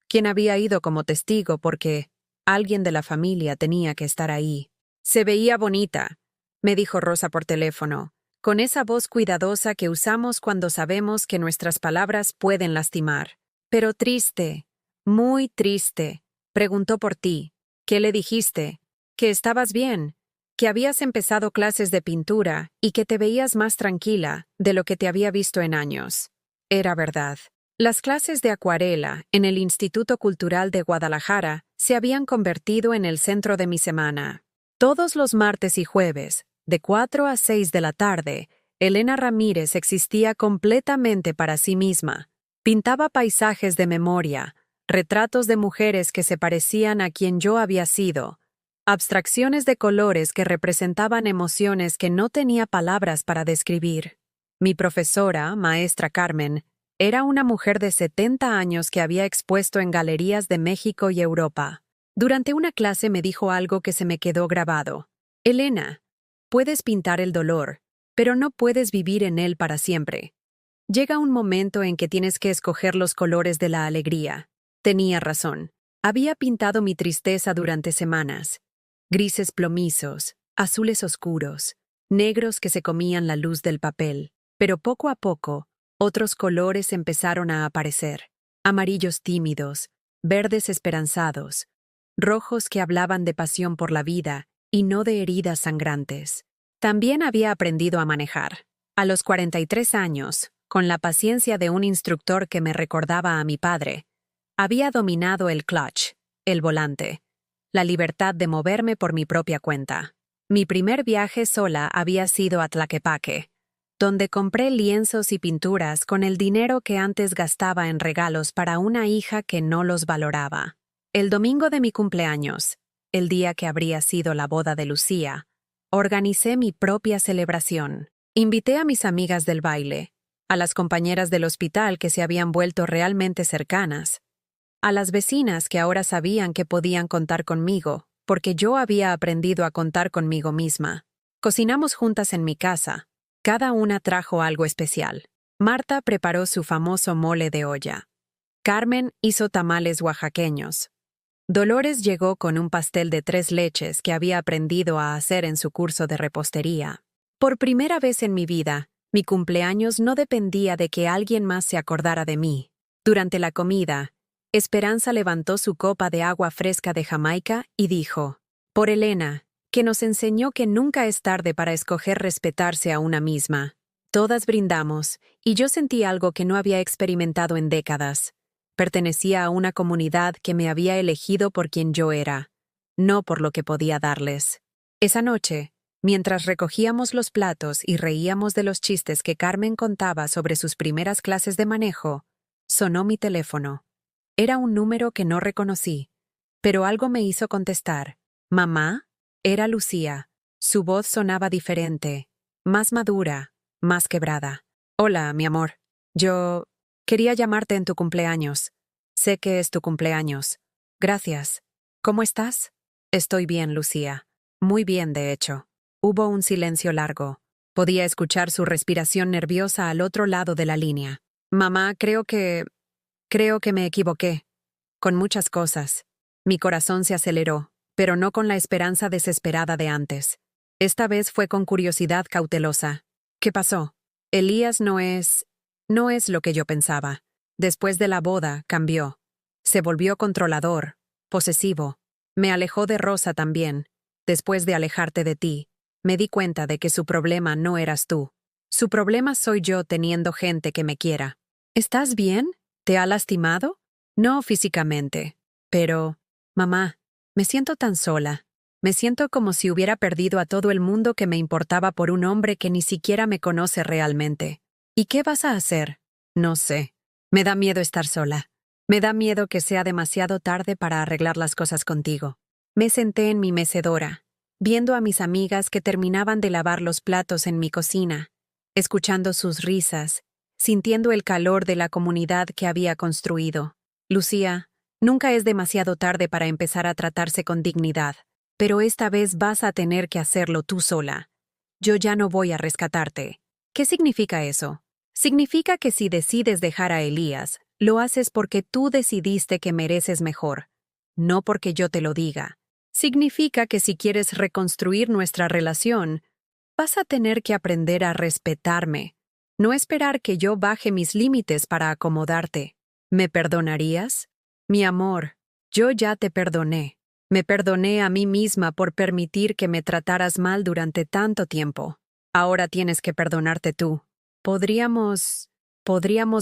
quien había ido como testigo porque alguien de la familia tenía que estar ahí. Se veía bonita, me dijo Rosa por teléfono, con esa voz cuidadosa que usamos cuando sabemos que nuestras palabras pueden lastimar. Pero triste, muy triste. Preguntó por ti. ¿Qué le dijiste? Que estabas bien, que habías empezado clases de pintura y que te veías más tranquila de lo que te había visto en años. Era verdad. Las clases de acuarela en el Instituto Cultural de Guadalajara se habían convertido en el centro de mi semana. Todos los martes y jueves, de 4 a 6 de la tarde, Elena Ramírez existía completamente para sí misma. Pintaba paisajes de memoria, retratos de mujeres que se parecían a quien yo había sido, abstracciones de colores que representaban emociones que no tenía palabras para describir. Mi profesora, maestra Carmen, era una mujer de 70 años que había expuesto en galerías de México y Europa. Durante una clase me dijo algo que se me quedó grabado. Elena, puedes pintar el dolor, pero no puedes vivir en él para siempre. Llega un momento en que tienes que escoger los colores de la alegría. Tenía razón. Había pintado mi tristeza durante semanas. grises plomizos, azules oscuros, negros que se comían la luz del papel, pero poco a poco, otros colores empezaron a aparecer, amarillos tímidos, verdes esperanzados, rojos que hablaban de pasión por la vida y no de heridas sangrantes. También había aprendido a manejar. A los 43 años, con la paciencia de un instructor que me recordaba a mi padre, había dominado el clutch, el volante, la libertad de moverme por mi propia cuenta. Mi primer viaje sola había sido a Tlaquepaque, donde compré lienzos y pinturas con el dinero que antes gastaba en regalos para una hija que no los valoraba. El domingo de mi cumpleaños, el día que habría sido la boda de Lucía, organicé mi propia celebración. Invité a mis amigas del baile, a las compañeras del hospital que se habían vuelto realmente cercanas, a las vecinas que ahora sabían que podían contar conmigo, porque yo había aprendido a contar conmigo misma. Cocinamos juntas en mi casa. Cada una trajo algo especial. Marta preparó su famoso mole de olla. Carmen hizo tamales oaxaqueños. Dolores llegó con un pastel de 3 leches que había aprendido a hacer en su curso de repostería. Por primera vez en mi vida, mi cumpleaños no dependía de que alguien más se acordara de mí. Durante la comida, Esperanza levantó su copa de agua fresca de Jamaica y dijo: «Por Elena, que nos enseñó que nunca es tarde para escoger respetarse a una misma». Todas brindamos, y yo sentí algo que no había experimentado en décadas. Pertenecía a una comunidad que me había elegido por quien yo era, no por lo que podía darles. Esa noche, mientras recogíamos los platos y reíamos de los chistes que Carmen contaba sobre sus primeras clases de manejo, sonó mi teléfono. Era un número que no reconocí, pero algo me hizo contestar. «¿Mamá?» Era Lucía. Su voz sonaba diferente, más madura, más quebrada. «Hola, mi amor. Yo quería llamarte en tu cumpleaños. Sé que es tu cumpleaños. Gracias. ¿Cómo estás?» «Estoy bien, Lucía. Muy bien, de hecho». Hubo un silencio largo. Podía escuchar su respiración nerviosa al otro lado de la línea. «Mamá, creo que me equivoqué. Con muchas cosas». Mi corazón se aceleró, pero no con la esperanza desesperada de antes. Esta vez fue con curiosidad cautelosa. «¿Qué pasó?» «Elías no es lo que yo pensaba. Después de la boda, cambió. Se volvió controlador, posesivo. Me alejó de Rosa también. Después de alejarte de ti, me di cuenta de que su problema no eras tú. Su problema soy yo teniendo gente que me quiera». «¿Estás bien? ¿Te ha lastimado?» «No físicamente. Pero, mamá, me siento tan sola. Me siento como si hubiera perdido a todo el mundo que me importaba por un hombre que ni siquiera me conoce realmente. ¿Y qué vas a hacer?» «No sé. Me da miedo estar sola. Me da miedo que sea demasiado tarde para arreglar las cosas contigo». Me senté en mi mecedora, viendo a mis amigas que terminaban de lavar los platos en mi cocina, escuchando sus risas, sintiendo el calor de la comunidad que había construido. «Lucía, nunca es demasiado tarde para empezar a tratarse con dignidad, pero esta vez vas a tener que hacerlo tú sola. Yo ya no voy a rescatarte». «¿Qué significa eso?» «Significa que si decides dejar a Elías, lo haces porque tú decidiste que mereces mejor, no porque yo te lo diga. Significa que si quieres reconstruir nuestra relación, vas a tener que aprender a respetarme, no esperar que yo baje mis límites para acomodarte. ¿Me perdonarías?» «Mi amor, yo ya te perdoné. Me perdoné a mí misma por permitir que me trataras mal durante tanto tiempo. Ahora tienes que perdonarte tú. ¿Podríamos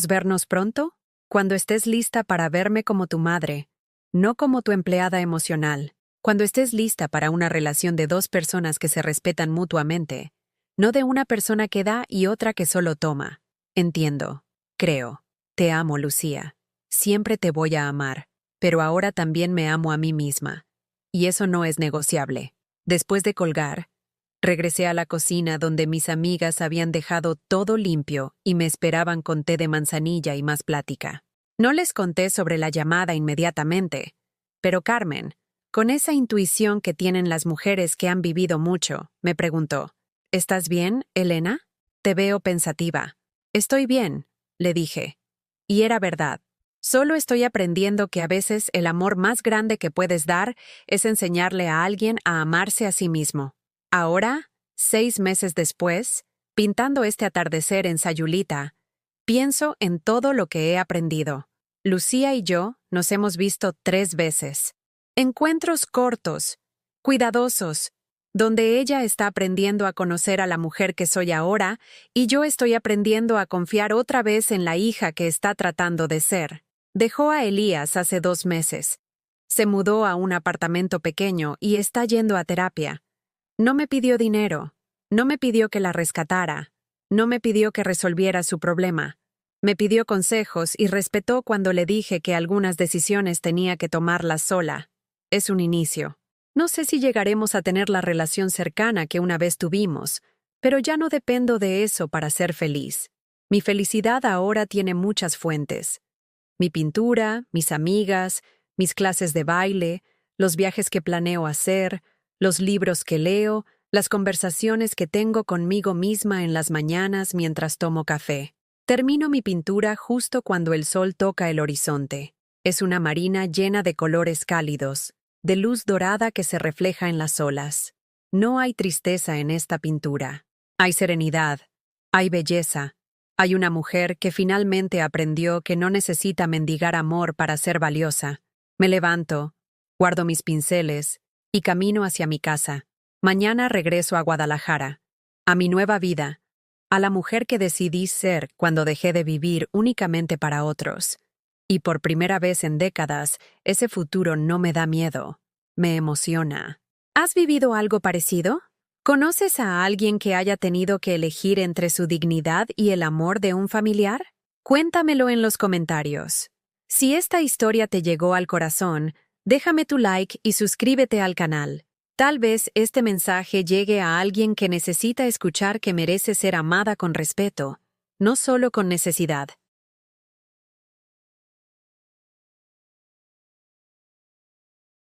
vernos pronto? Cuando estés lista para verme como tu madre, no como tu empleada emocional. Cuando estés lista para una relación de 2 personas que se respetan mutuamente, no de una persona que da y otra que solo toma. Entiendo. Creo. Te amo, Lucía. Siempre te voy a amar, pero ahora también me amo a mí misma. Y eso no es negociable». Después de colgar, regresé a la cocina donde mis amigas habían dejado todo limpio y me esperaban con té de manzanilla y más plática. No les conté sobre la llamada inmediatamente, pero Carmen, con esa intuición que tienen las mujeres que han vivido mucho, me preguntó: «¿Estás bien, Elena? Te veo pensativa». «Estoy bien», le dije. Y era verdad. Solo estoy aprendiendo que a veces el amor más grande que puedes dar es enseñarle a alguien a amarse a sí mismo. Ahora, 6 meses después, pintando este atardecer en Sayulita, pienso en todo lo que he aprendido. Lucía y yo nos hemos visto 3 veces. Encuentros cortos, cuidadosos, donde ella está aprendiendo a conocer a la mujer que soy ahora y yo estoy aprendiendo a confiar otra vez en la hija que está tratando de ser. Dejó a Elías hace 2 meses. Se mudó a un apartamento pequeño y está yendo a terapia. No me pidió dinero, no me pidió que la rescatara, no me pidió que resolviera su problema. Me pidió consejos y respetó cuando le dije que algunas decisiones tenía que tomarlas sola. Es un inicio. No sé si llegaremos a tener la relación cercana que una vez tuvimos, pero ya no dependo de eso para ser feliz. Mi felicidad ahora tiene muchas fuentes. Mi pintura, mis amigas, mis clases de baile, los viajes que planeo hacer, los libros que leo, las conversaciones que tengo conmigo misma en las mañanas mientras tomo café. Termino mi pintura justo cuando el sol toca el horizonte. Es una marina llena de colores cálidos, de luz dorada que se refleja en las olas. No hay tristeza en esta pintura. Hay serenidad, hay belleza. Hay una mujer que finalmente aprendió que no necesita mendigar amor para ser valiosa. Me levanto, guardo mis pinceles y camino hacia mi casa. Mañana regreso a Guadalajara, a mi nueva vida, a la mujer que decidí ser cuando dejé de vivir únicamente para otros. Y por primera vez en décadas, ese futuro no me da miedo, me emociona. ¿Has vivido algo parecido? ¿Conoces a alguien que haya tenido que elegir entre su dignidad y el amor de un familiar? Cuéntamelo en los comentarios. Si esta historia te llegó al corazón, déjame tu like y suscríbete al canal. Tal vez este mensaje llegue a alguien que necesita escuchar que merece ser amada con respeto, no solo con necesidad.